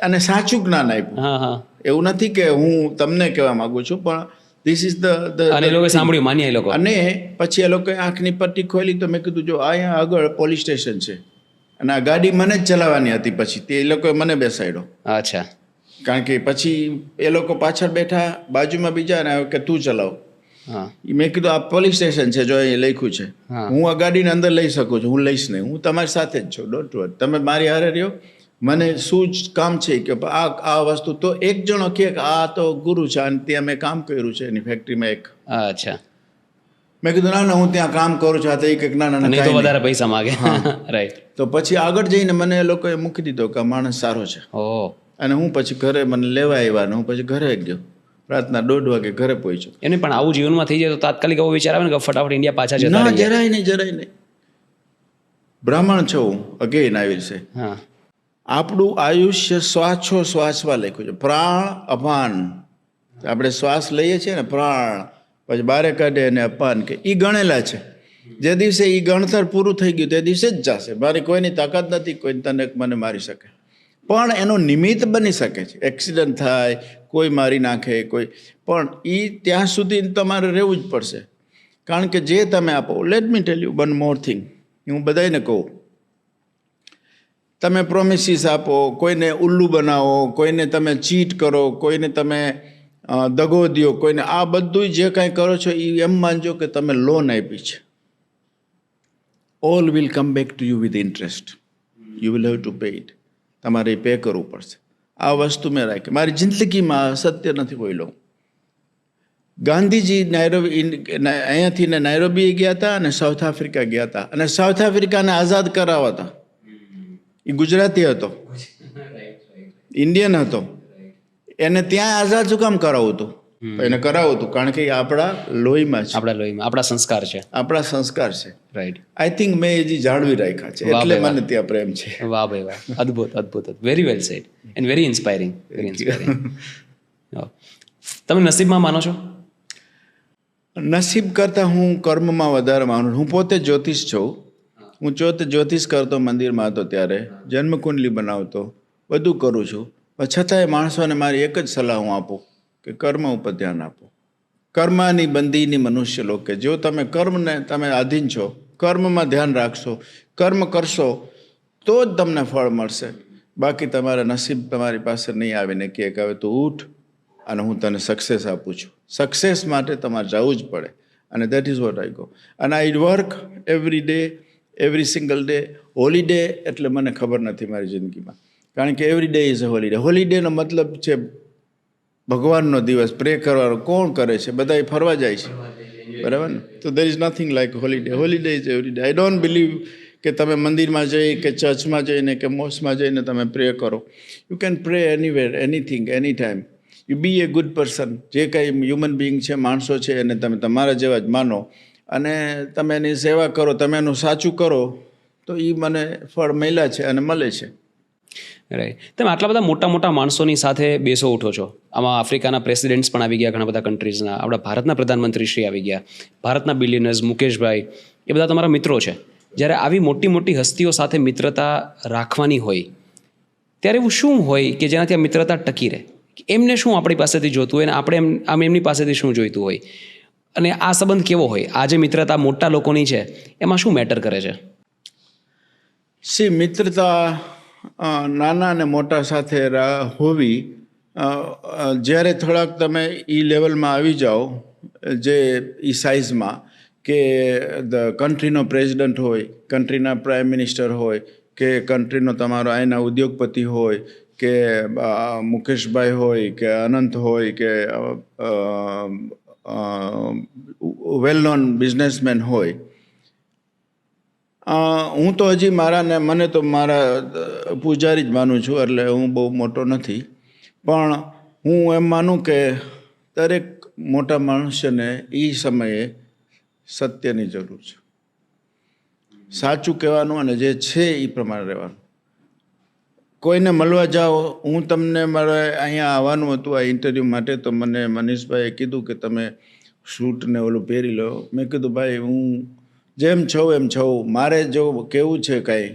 અને સાચું જ્ઞાન આપ્યું. એવું નથી કે હું તમને કહેવા માંગુ છું, પણ ધીસ ઇઝ ધ સાંભળ્યું માન્ય એ લોકો. અને પછી એ લોકોએ આંખની પટ્ટી ખોલી તો મેં કીધું જો અહીંયા આગળ પોલીસ સ્ટેશન છે અને આ ગાડી મને જ ચલાવવાની હતી. પછી તે એ લોકોએ મને બેસાડ્યો. અચ્છા. કારણ કે પછી એ લોકો પાછળ બેઠા, બાજુમાં બીજા ને કે તું ચલાવ. મેં કીધું આ પોલીસ સ્ટેશન છે, જો અહીં લખ્યું છે. હું આ ગાડીને અંદર લઈ શકું છું, હું લઈશ નહીં. હું તમારી સાથે જ છું, ડોન્ટ વરી. તમે મારી હારે રહ્યો. મને શું જ કામ છે કે આ વસ્તુ. તો એક જણો કે આ તો ગુરુ છે અને ત્યાં મેં કામ કર્યું છે એની ફેક્ટરીમાં એક. અચ્છા. મેં કીધું ના હું ત્યાં કામ કરું છું. આ તો એક ના ના તો વધારે પૈસા માગે. રાઈટ. તો પછી આગળ જઈને મને એ લોકોએ મૂકી દીધો કે આ માણસ સારો છે. અને હું પછી ઘરે મને લેવા આવ્યા ને હું પછી ઘરે ગયો. રાતના 1:30 વાગે ઘરે પહોંચ્યો. એને પણ આવું જીવનમાં થઈ જાય તો તાત્કાલિક એવો વિચાર આવે ને કે ફટાફટ ઇન્ડિયા પાછા જતા ના, જરાય નહીં. બ્રાહ્મણ છું હું, અગેન આવી છે. આપણું આયુષ્ય શ્વાસમાં લખ્યું છે. પ્રાણ અપાન. આપણે શ્વાસ લઈએ છીએ ને, પ્રાણ પછી બારે કાઢે અને અપાન કે એ ગણેલા છે. જે દિવસે એ ગણતર પૂરું થઈ ગયું તે દિવસે જ જશે. મારી કોઈની તાકાત નથી કોઈ તને મને મારી શકે, પણ એનું નિમિત્ત બની શકે છે. એક્સિડન્ટ થાય, કોઈ મારી નાખે, કોઈ, પણ એ ત્યાં સુધી તમારે રહેવું જ પડશે. કારણ કે જે તમે આપો. Let me tell you one more thing. હું બધાને કહું, તમે પ્રોમિસીસ આપો, કોઈને ઉલ્લુ બનાવો, કોઈને તમે ચીટ કરો, કોઈને તમે દગો દો, કોઈને આ બધું જે કાંઈ કરો છો એ એમ માનજો કે તમે લોન આપી છે. All will come back to you with interest. You will have to pay it. તમારે પે કરવું પડશે. આ વસ્તુ મેં રાખી. મારી જિંદગીમાં સત્ય નથી બોલ્યો. ગાંધીજી અહીંયાથી ને નાયરોબી ગયા હતા અને સાઉથ આફ્રિકા ગયા હતા, અને સાઉથ આફ્રિકાને આઝાદ કરાવવા હતા. એ ગુજરાતી હતો, ઇન્ડિયન હતો. એને ત્યાં આઝાદ શું કામ કરાવવું હતું? એને કરાવવું હતું કારણ કે આપણા લોહીમાં છે, આપણા સંસ્કાર છે, આપણા સંસ્કાર છે. રાઈટ. આઈ થિંક મેં હજી જાળવી રાખ્યા છે, એટલે મને ત્યાં પ્રેમ છે. વાહ ભાઈ વાહ, અદ્ભુત. Very well said and very inspiring. તમે નસીબમાં માનો છો? નસીબ કરતાં હું કર્મમાં વધારે માનું. હું પોતે જ્યોતિષ છું. હું જ્યોતિષ કરતો, મંદિરમાં હતો ત્યારે જન્મકુંડલી બનાવતો, બધું કરું છું. પણ છતાંય માણસોને મારી એક જ સલાહ હું આપું કે કર્મ ઉપર ધ્યાન આપો. કર્મની બંદીની મનુષ્ય લોક કે જો તમે કર્મને તમે આધીન છો, કર્મમાં ધ્યાન રાખશો, કર્મ કરશો તો જ તમને ફળ મળશે. બાકી તમારા નસીબ તમારી પાસે નહીં આવીને કે હવે તું ઉઠ અને હું તને સક્સેસ આપું છું. સક્સેસ માટે તમારે જવું જ પડે. અને that is what I go. અને I work every day, every single day. Holiday એટલે મને ખબર નથી મારી જિંદગીમાં, કારણ કે every day is a holiday. હોલિડેનો મતલબ છે ભગવાનનો દિવસ, પ્રે કરવાનો. કોણ કરે છે? બધા ફરવા જાય છે, બરાબર ને? તો there is nothing like holiday. Holiday is every day. I don't believe કે તમે મંદિરમાં જઈ કે ચર્ચમાં જઈને કે મોસ્કમાં જઈને તમે પ્રે કરો. You can pray anywhere, anything, any time. You be a good person. જે કંઈ હ્યુમન બિંગ છે, માણસો છે, એને તમે તમારા જેવા જ માનો અને તમે એની સેવા કરો, તમે એનું સાચું કરો તો એ મને ફળ મળ્યા છે અને મળે છે. રાઈટ. તમે આટલા બધા મોટા માણસોની સાથે બેસો ઉઠો છો. આમાં આફ્રિકાના પ્રેસિડેન્ટ્સ પણ આવી ગયા, ઘણા બધા કન્ટ્રીઝના. આપણા ભારતના પ્રધાનમંત્રી શ્રી આવી ગયા, ભારતના બિલિયનર્સ મુકેશભાઈ, એ બધા તમારા મિત્રો છે. જ્યારે આવી મોટી હસ્તીઓ સાથે મિત્રતા રાખવાની હોય ત્યારે એવું શું હોય કે જેનાથી આ મિત્રતા ટકી રહે? એમને શું આપણી પાસેથી જોતું હોય અને આપણે એમની પાસેથી શું જોઈતું હોય? અને આ સંબંધ કેવો હોય? આ જે મિત્રતા મોટા લોકોની છે એમાં શું મેટર કરે છે? મિત્રતા નાના અને મોટા સાથે હોવી, જ્યારે થોડાક તમે એ લેવલમાં આવી જાઓ, જે એ સાઇઝમાં, કે ધ કન્ટ્રીનો પ્રેસિડન્ટ હોય, કન્ટ્રીના પ્રાઇમ મિનિસ્ટર હોય, કે કન્ટ્રીનો તમારો અહીંના ઉદ્યોગપતિ હોય, કે મુકેશભાઈ હોય, કે અનંત હોય, કે વેલ નોન બિઝનેસમેન હોય. હું તો હજી મને તો મારા પૂજારી જ માનું છું, એટલે હું બહુ મોટો નથી. પણ હું એમ માનું કે દરેક મોટા મનુષ્યને એ સમયે સત્યની જરૂર છે. સાચું કહેવાનું અને જે છે એ પ્રમાણે રહેવાનું. કોઈને મળવા જાઓ, હું તમને મારે અહીંયા આવવાનું હતું આ ઇન્ટરવ્યૂ માટે, તો મને મનીષભાઈએ કીધું કે તમે શૂટ ને ઓલું પહેરી લો. મેં કીધું ભાઈ હું જેમ છું એમ છું, મારે જો કેવું છે કાંઈ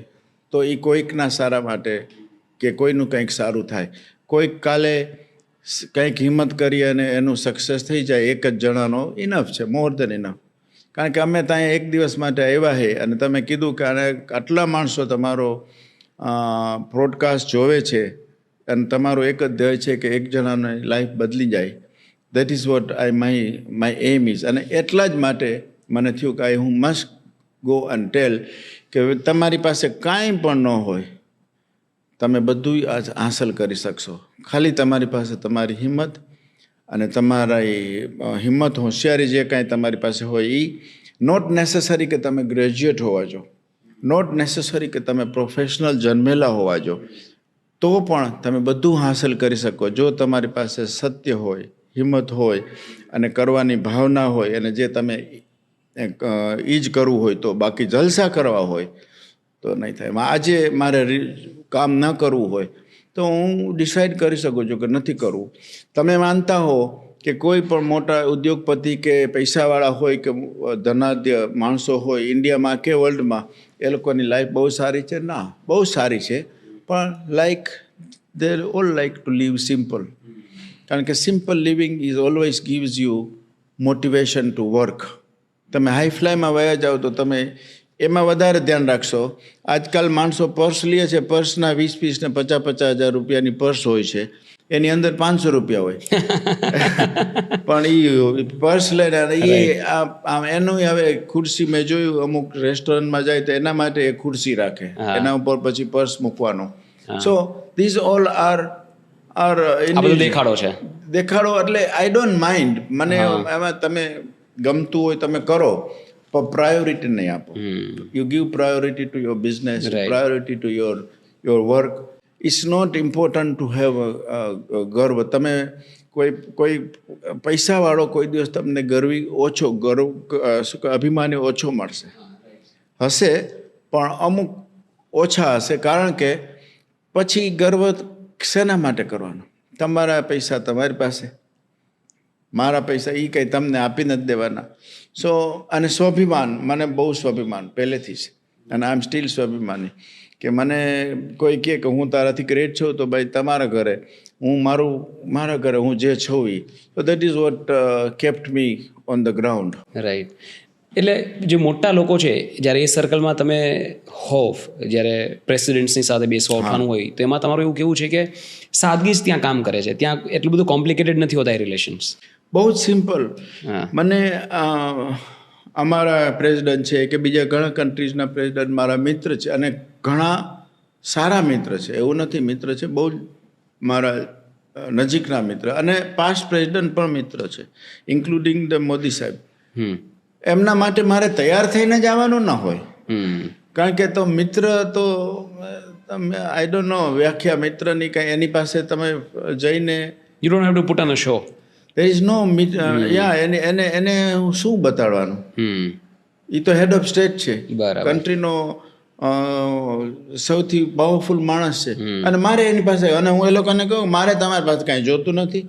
તો એ કોઈકના સારા માટે કે કોઈનું કંઈક સારું થાય. કોઈક કાલે કંઈક હિંમત કરી અને એનું સક્સેસ થઈ જાય, એક જ જણાનો ઇનફ છે, મોર દેન ઇનફ. કારણ કે અમે ત્યાં એક દિવસ માટે આવ્યા છે અને તમે કીધું કે આટલા માણસો તમારો બ્રોડકાસ્ટ જોવે છે અને તમારો એક જ ધ્યેય છે કે એક જણાની લાઈફ બદલી જાય. That is what my aim is. અને એટલા જ માટે મને થયું કે હું મસ્ટ ગો એન્ડ ટેલ કે તમારી પાસે કાંઈ પણ ન હોય, તમે બધું હાંસલ કરી શકશો. ખાલી તમારી પાસે તમારી હિંમત અને તમારી હિંમત, હોશિયારી જે કાંઈ તમારી પાસે હોય એ નોટ નેસેસરી કે તમે ગ્રેજ્યુએટ હોવા જો, નોટ નેસેસરી કે તમે પ્રોફેશનલ જન્મેલા હોવા જો, તો પણ તમે બધું હાંસલ કરી શકો જો તમારી પાસે સત્ય હોય, હિંમત હોય અને કરવાની ભાવના હોય, અને જે તમે એ જ કરવું હોય તો. બાકી જલસા કરવા હોય તો નહીં થાય. આજે મારે કામ ન કરવું હોય તો હું ડિસાઈડ કરી શકું છું કે નથી કરવું. તમે માનતા હો કે કોઈ પણ મોટા ઉદ્યોગપતિ કે પૈસાવાળા હોય કે ધનાઢ્ય માણસો હોય ઇન્ડિયામાં કે વર્લ્ડમાં, એ લોકોની લાઈફ બહુ સારી છે? ના, બહુ સારી છે, પણ they all like to live simple. કારણ કે simple living is always gives you motivation to work. તમે હાઈ ફ્લાયમાં વયા જાઓ તો તમે એમાં વધારે ધ્યાન રાખશો. આજકાલ માણસો પર્સ લે છે, પર્સના 20 ને 50 હજાર રૂપિયાની પર્સ હોય છે, એની અંદર 500 રૂપિયા હોય. પણ એ પર્સ લઈને એનું હવે ખુરશી મેં જોયું, અમુક રેસ્ટોરન્ટમાં જાય તો એના માટે એ ખુરશી રાખે, એના ઉપર પછી પર્સ મૂકવાનો. સો ધીઝ ઓલ આર દેખાડો છે. દેખાડો એટલે આઈ ડોન્ટ માઇન્ડ. મને એમાં તમે ગમતું હોય તમે કરો, પણ પ્રાયોરિટી નહીં આપો. You give priority to your business, priority to your work. It's not important to have ગર્વ. તમે કોઈ પૈસાવાળો કોઈ દિવસ તમને અભિમાની ઓછો મળશે, હશે પણ અમુક ઓછા હશે. કારણ કે પછી ગર્વ શેના માટે કરવાનો? તમારા પૈસા તમારી પાસે, મારા પૈસા એ કંઈ તમને આપી નથી દેવાના. સો અને સ્વાભિમાન, મને બહુ સ્વાભિમાન પહેલેથી છે અને આઈ એમ સ્ટીલ સ્વાભિમાની. કે મને કોઈ કહે કે હું તારાથી ગ્રેટ છું, તો ભાઈ તમારા ઘરે, હું મારા ઘરે હું જે છું એ. તો that is vote kept me on the ground. Right. એટલે જે મોટા લોકો છે, જ્યારે એ સર્કલમાં તમે હોવ, જ્યારે પ્રેસિડેન્ટ્સની સાથે બેસવા ઉઠવાનું હોય, તો એમાં તમારું એવું કેવું છે કે સાદગી જ ત્યાં કામ કરે છે, ત્યાં એટલું બધું કોમ્પ્લિકેટેડ નથી હોતા એ રિલેશન્સ? બહુ જ સિમ્પલ. મને અમારા પ્રેસિડન્ટ છે કે બીજા ઘણા કન્ટ્રીઝના પ્રેસિડન્ટ મારા મિત્ર છે અને ઘણા સારા મિત્ર છે. એવું નથી, મિત્ર છે, બહુ મારા નજીકના મિત્ર, અને પાસ્ટ પ્રેસિડન્ટ પણ મિત્ર છે, ઇન્ક્લુડિંગ ધ મોદી સાહેબ. એમના માટે મારે તૈયાર થઈને જ આવવાનું ના હોય. કારણ કે તો મિત્ર તો તમે આઈ ડોન્ટ નો વ્યાખ્યા મિત્રની કંઈ, એની પાસે તમે જઈને you don't have two put on a show. there is no એને શું બતાડવાનું? એ તો હેડ ઓફ સ્ટેટ છે, કન્ટ્રીનો સૌથી પાવરફુલ માણસ છે, અને મારે એની પાસે, અને હું એ લોકોને કહું મારે તમારી પાસે કાંઈ જોતું નથી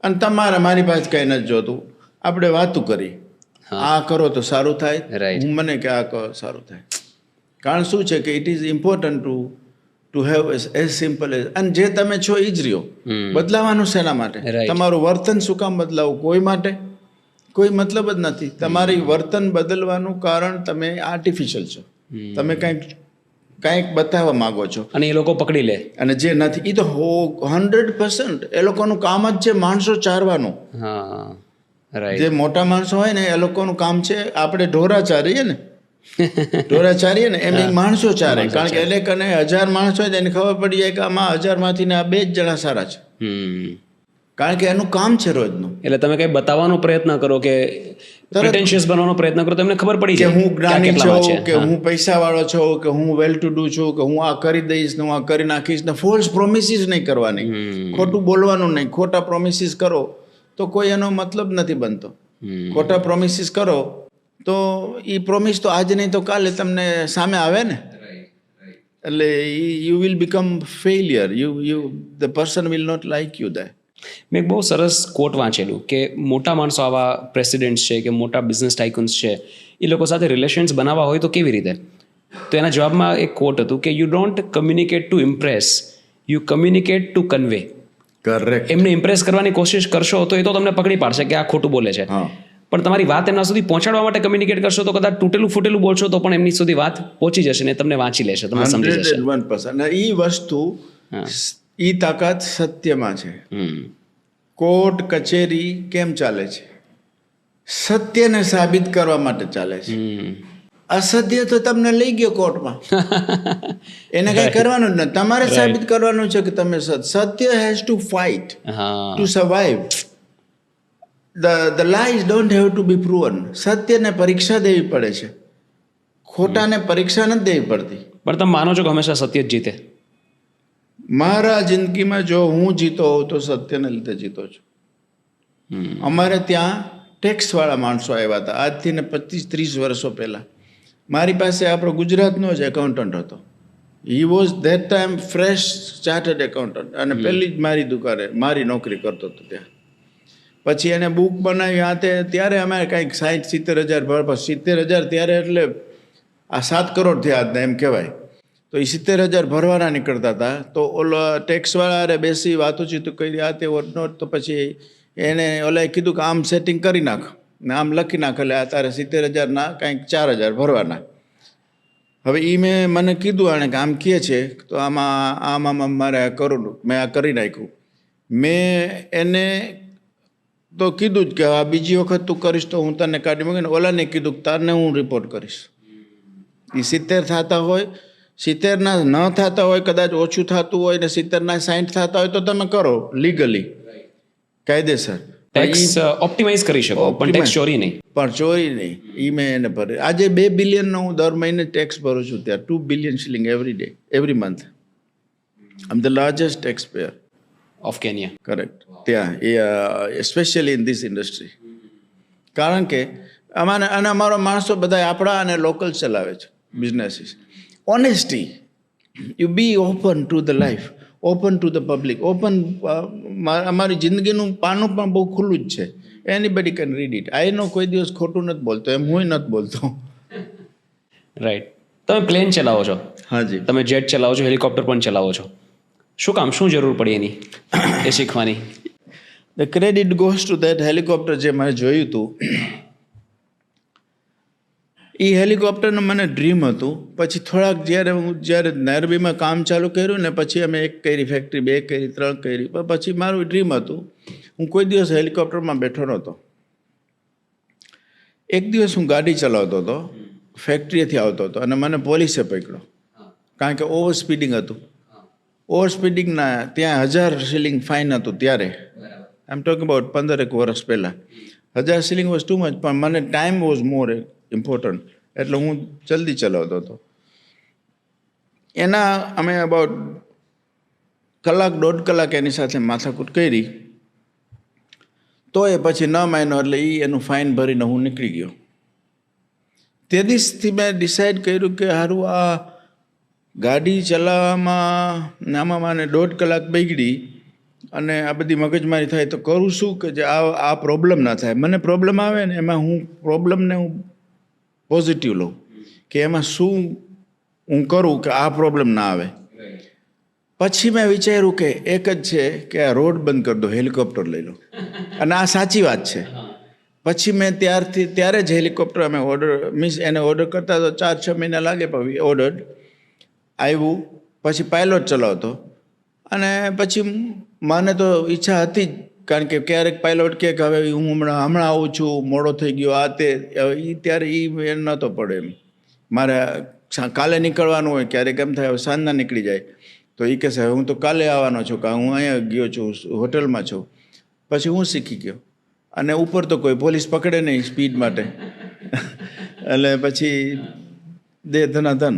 અને તમારે મારી પાસે કાંઈ નથી જોતું. આપણે વાતું કરી, આ કરો તો સારું થાય, હું મને કે આ કરો સારું થાય. કારણ શું છે કે it is important to have as simple as, અને જે તમે છો એ જ રહ્યો. બદલાવાનું શેના માટે? તમારું વર્તન શું કામ બદલાવું? કોઈ માટે કોઈ મતલબ જ નથી. તમારી વર્તન બદલવાનું કારણ તમે આર્ટિફિશિયલ છો, તમે કંઈક બતાવવા માંગો છો અને એ લોકો પકડી લે, અને જે નથી એ તો 100% એ લોકોનું કામ જ છે માણસો ચારવાનું. રાઈટ જે મોટા માણસો હોય ને એ લોકોનું કામ છે, આપણે ઢોરા ચારીએ ને ઢોરા ચારીએ ને એમ એ માણસો ચારે. કારણ કે એટલે કને 1000 માણસ હોય તો એને ખબર પડી જાય કે આમાં 1000 માંથી ને આ 2 જ જણા સારા છે. કારણ કે એનું કામ છે રોજનું. એટલે તમે કઈ બતાવવાનો પ્રયત્ન કરો કે પ્રિટેન્શિયસ બનવાનો પ્રયત્ન કરો, તમને ખબર પડી કે જાય હું જ્ઞાની કેટલામાં છું, કે હું પૈસા વાળો છું, કે હું વેલ ટુ ડુ છું, કે હું આ કરી દઈશ ને હું આ કરી નાખીશ ને ફોલ્સ પ્રોમિસીસ નહીં કરવાની, ખોટું બોલવાનું નહીં. ખોટા પ્રોમિસીસ કરો તો કોઈ એનો મતલબ નથી બનતો. ખોટા પ્રોમિસીસ કરો તો એ પ્રોમિસ તો આજ નહીં તો કાલે તમને સામે આવે ને. એટલે you will become failure. The person will not like you that. મેં એક બહુ સરસ કોટ વાંચેલું કે મોટા માણસો, આવા પ્રેસિડેન્ટ્સ છે કે મોટા બિઝનેસ ટાઇકુન્સ છે, એ લોકો સાથે રિલેશન્સ બનાવવા હોય તો કેવી રીતે? તો એના જવાબમાં એક કોટ હતું કે you don't communicate to impress, you communicate to convey. Correct. એમને ઇમ્પ્રેસ કરવાની કોશિશ કરશો તો એ તો તમને પકડી પાડશે કે આ ખોટું બોલે છે, પણ તમારી વાત એમના સુધી પહોંચાડવા માટે કમ્યુનિકેટ કરશો તો કદાચ તૂટેલું ફૂટેલું બોલશો તો પણ એમની સુધી વાત પહોંચી જશે ને તમને વાંચી લેશે, તમને સમજી જશે. 101%. અને એ વસ્તુ, એ તાકાત સત્યમાં છે. કોર્ટ કચેરી કેમ ચાલે છે? સત્યને સાબિત કરવા માટે ચાલે છે. અસત્ય તો તમને લઈ ગયો કોર્ટમાં, એને કઈ કરવાનું જ નથી. તમારે સાબિત કરવાનું છે કે તમે સત્ય has to fight to survive. The lies don't have to be proven. સત્યને પરીક્ષા દેવી પડે છે, ખોટાને પરીક્ષા નથી દેવી પડતી. પણ તમે માનો છો કે હંમેશા સત્ય જ જીતે? મારા જિંદગીમાં જો હું જીતો હોઉં તો સત્યને લીધે જીતો છું. અમારે ત્યાં ટેક્સવાળા માણસો આવ્યા હતા આજથી ને 25-30 વર્ષો પહેલાં. મારી પાસે આપણો ગુજરાતનો જ એકાઉન્ટન્ટ હતો. He was that time fresh chartered accountant, અને પહેલી જ મારી દુકાને મારી નોકરી કરતો હતો ત્યાં. પછી એને બુક બનાવી આ ત્યારે અમારે કંઈક 60-70 હજાર ભરવા. 70 હજાર ત્યારે એટલે આ 7 કરોડ થયા આજના એમ કહેવાય. તો એ 70 હજાર ભરવાના નીકળતા હતા. તો ઓલો ટેક્સવાળા બેસી વાતોચીતું કરી આ તે વોટનોટ. તો પછી એને ઓલાએ કીધું કે આમ સેટિંગ કરી નાખ ને આમ લખી નાખ, એટલે આ તારે 70 હજારના કંઈક 4 હજાર ભરવાના. હવે એ મને કીધું આણે કે આમ કહે છે તો આમાં મારે કરું. મેં આ કરી નાખ્યું. મેં એને તો કીધું જ કે આ બીજી વખત તું કરીશ તો હું તને કાઢી મૂકીને. ઓલાને કીધું કે તારને હું રિપોર્ટ કરીશ. એ 70 થતા હોય, 70ના ન થતા હોય, કદાચ ઓછું થતું હોય ને 70ના 60 થતા હોય તો તમે કરો લીગલી, કાયદેસર. ટેક્સ ઓપ્ટિમાઇઝ કરી શકો પણ ટેક્સ ચોરી નહીં. પણ ચોરી નહીં. એ મેં એને ભરે. આજે 2 બિલિયનનો હું દર મહિને ટેક્સ ભરું છું ત્યાં. 2 billion shilling every day, every month. I am the largest taxpayer of Kenya. Correct. ત્યાં એસ્પેશિયલી ઇન ધીસ ઇન્ડસ્ટ્રી. કારણ કે અમારે અને અમારો માણસો બધા આપણા અને લોકલ ચલાવે છે businesses. Honesty, you be open to the life, open to the public, open. અમારી જિંદગીનું પાનું પણ બહુ ખુલ્લું જ છે. Anybody can read it. I no કોઈ દિવસ ખોટું નથી બોલતો, એમ હું નથી બોલતો. રાઈટ. તમે પ્લેન ચલાવો છો, હાજી. તમે જેટ ચલાવો છો, હેલિકોપ્ટર પણ ચલાવો છો. શું કામ, શું જરૂર પડી એની એ શીખવાની? The credit goes to that helicopter જે મેં જોયું હતું. એ હેલિકોપ્ટરનું મને ડ્રીમ હતું. પછી થોડાક જ્યારે નૈરોબીમાં કામ ચાલુ કર્યું ને પછી અમે 1 કરી ફેક્ટરી, 2 કરી, 3 કરી. પછી મારું ડ્રીમ હતું. હું કોઈ દિવસ હેલિકોપ્ટરમાં બેઠો નહોતો. એક દિવસ હું ગાડી ચલાવતો હતો, ફેક્ટરીએથી આવતો હતો અને મને પોલીસે પકડ્યો. કારણ કે ઓવર સ્પીડિંગ હતું. ઓવર સ્પીડિંગના ત્યાં 1000 શિલિંગ ફાઇન હતું ત્યારે. આઈ એમ ટોકિંગ અબાઉટ 15 વર્ષ પહેલાં. 1000 શિલિંગ વોઝ ટુ મચ, પણ મને ટાઈમ વોઝ મોર ઇમ્પોર્ટન્ટ, એટલે હું જલ્દી ચલાવતો હતો. એના અમે અબાઉટ 1-1.5 કલાક એની સાથે માથાકૂટ કરી. તો એ પછી ન માન્યો એટલે એનું ફાઇન ભરીને હું નીકળી ગયો. તે દિવસથી મેં ડિસાઈડ કર્યું કે સારું આ ગાડી ચલાવવામાં આમાં મને 1.5 કલાક બગડી અને આ બધી મગજમારી થાય તો કરું શું કે જે આ પ્રોબ્લેમ ના થાય. મને પ્રોબ્લેમ આવે ને એમાં હું પ્રોબ્લેમને હું પોઝિટિવ લઉં કે એમાં શું હું કરું કે આ પ્રોબ્લેમ ના આવે. પછી મેં વિચાર્યું કે એક જ છે કે આ રોડ બંધ કરી દો, હેલિકોપ્ટર લઈ લો. અને આ સાચી વાત છે. પછી મેં ત્યારે જ હેલિકોપ્ટર અમે એને ઓર્ડર કરતા તો 4-6 મહિના લાગે, પણ ઓર્ડર આવ્યું. પછી પાયલોટ ચલાવતો અને પછી મને તો ઈચ્છા હતી જ કારણ કે ક્યારેક પાયલોટ કહે કે હવે હું હમણાં આવું છું, મોડો થઈ ગયો, આ તે, ત્યારે એ નહોતો પડે એમ. મારે કાલે નીકળવાનું હોય, ક્યારેક એમ થાય સાંજના નીકળી જાય, તો એ કહેશે હું તો કાલે આવવાનો છું, કાં હું અહીંયા ગયો છું, હોટલમાં છું. પછી હું શીખી ગયો. અને ઉપર તો કોઈ પોલીસ પકડે નહીં સ્પીડ માટે. એટલે પછી દે ધનાધન.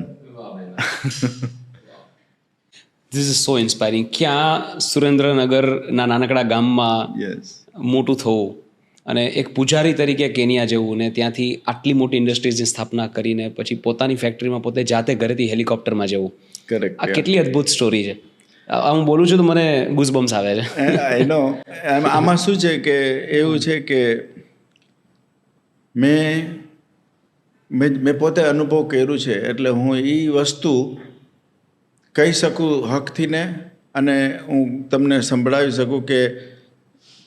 This is so inspiring. ક્યાં સુરેન્દ્રનગરના નાનકડા ગામમાં યસ, મોટું થવું અને એક પૂજારી તરીકે કેનિયા જવું ને ત્યાંથી આટલી મોટી ઇન્ડસ્ટ્રીઝની સ્થાપના કરીને પછી પોતાની ફેક્ટરીમાં પોતે જાતે ઘરેથી હેલિકોપ્ટરમાં જવું. કરેક્ટ. આ કેટલી અદ્ભુત સ્ટોરી છે. હું બોલું છું તો મને ગુઝબમ્સ આવે છે. એનો આમાં શું છે કે એવું છે કે મેં પોતે અનુભવ કર્યું છે, એટલે હું એ વસ્તુ કહી શકું હકથી ને, અને હું તમને સંભળાવી શકું કે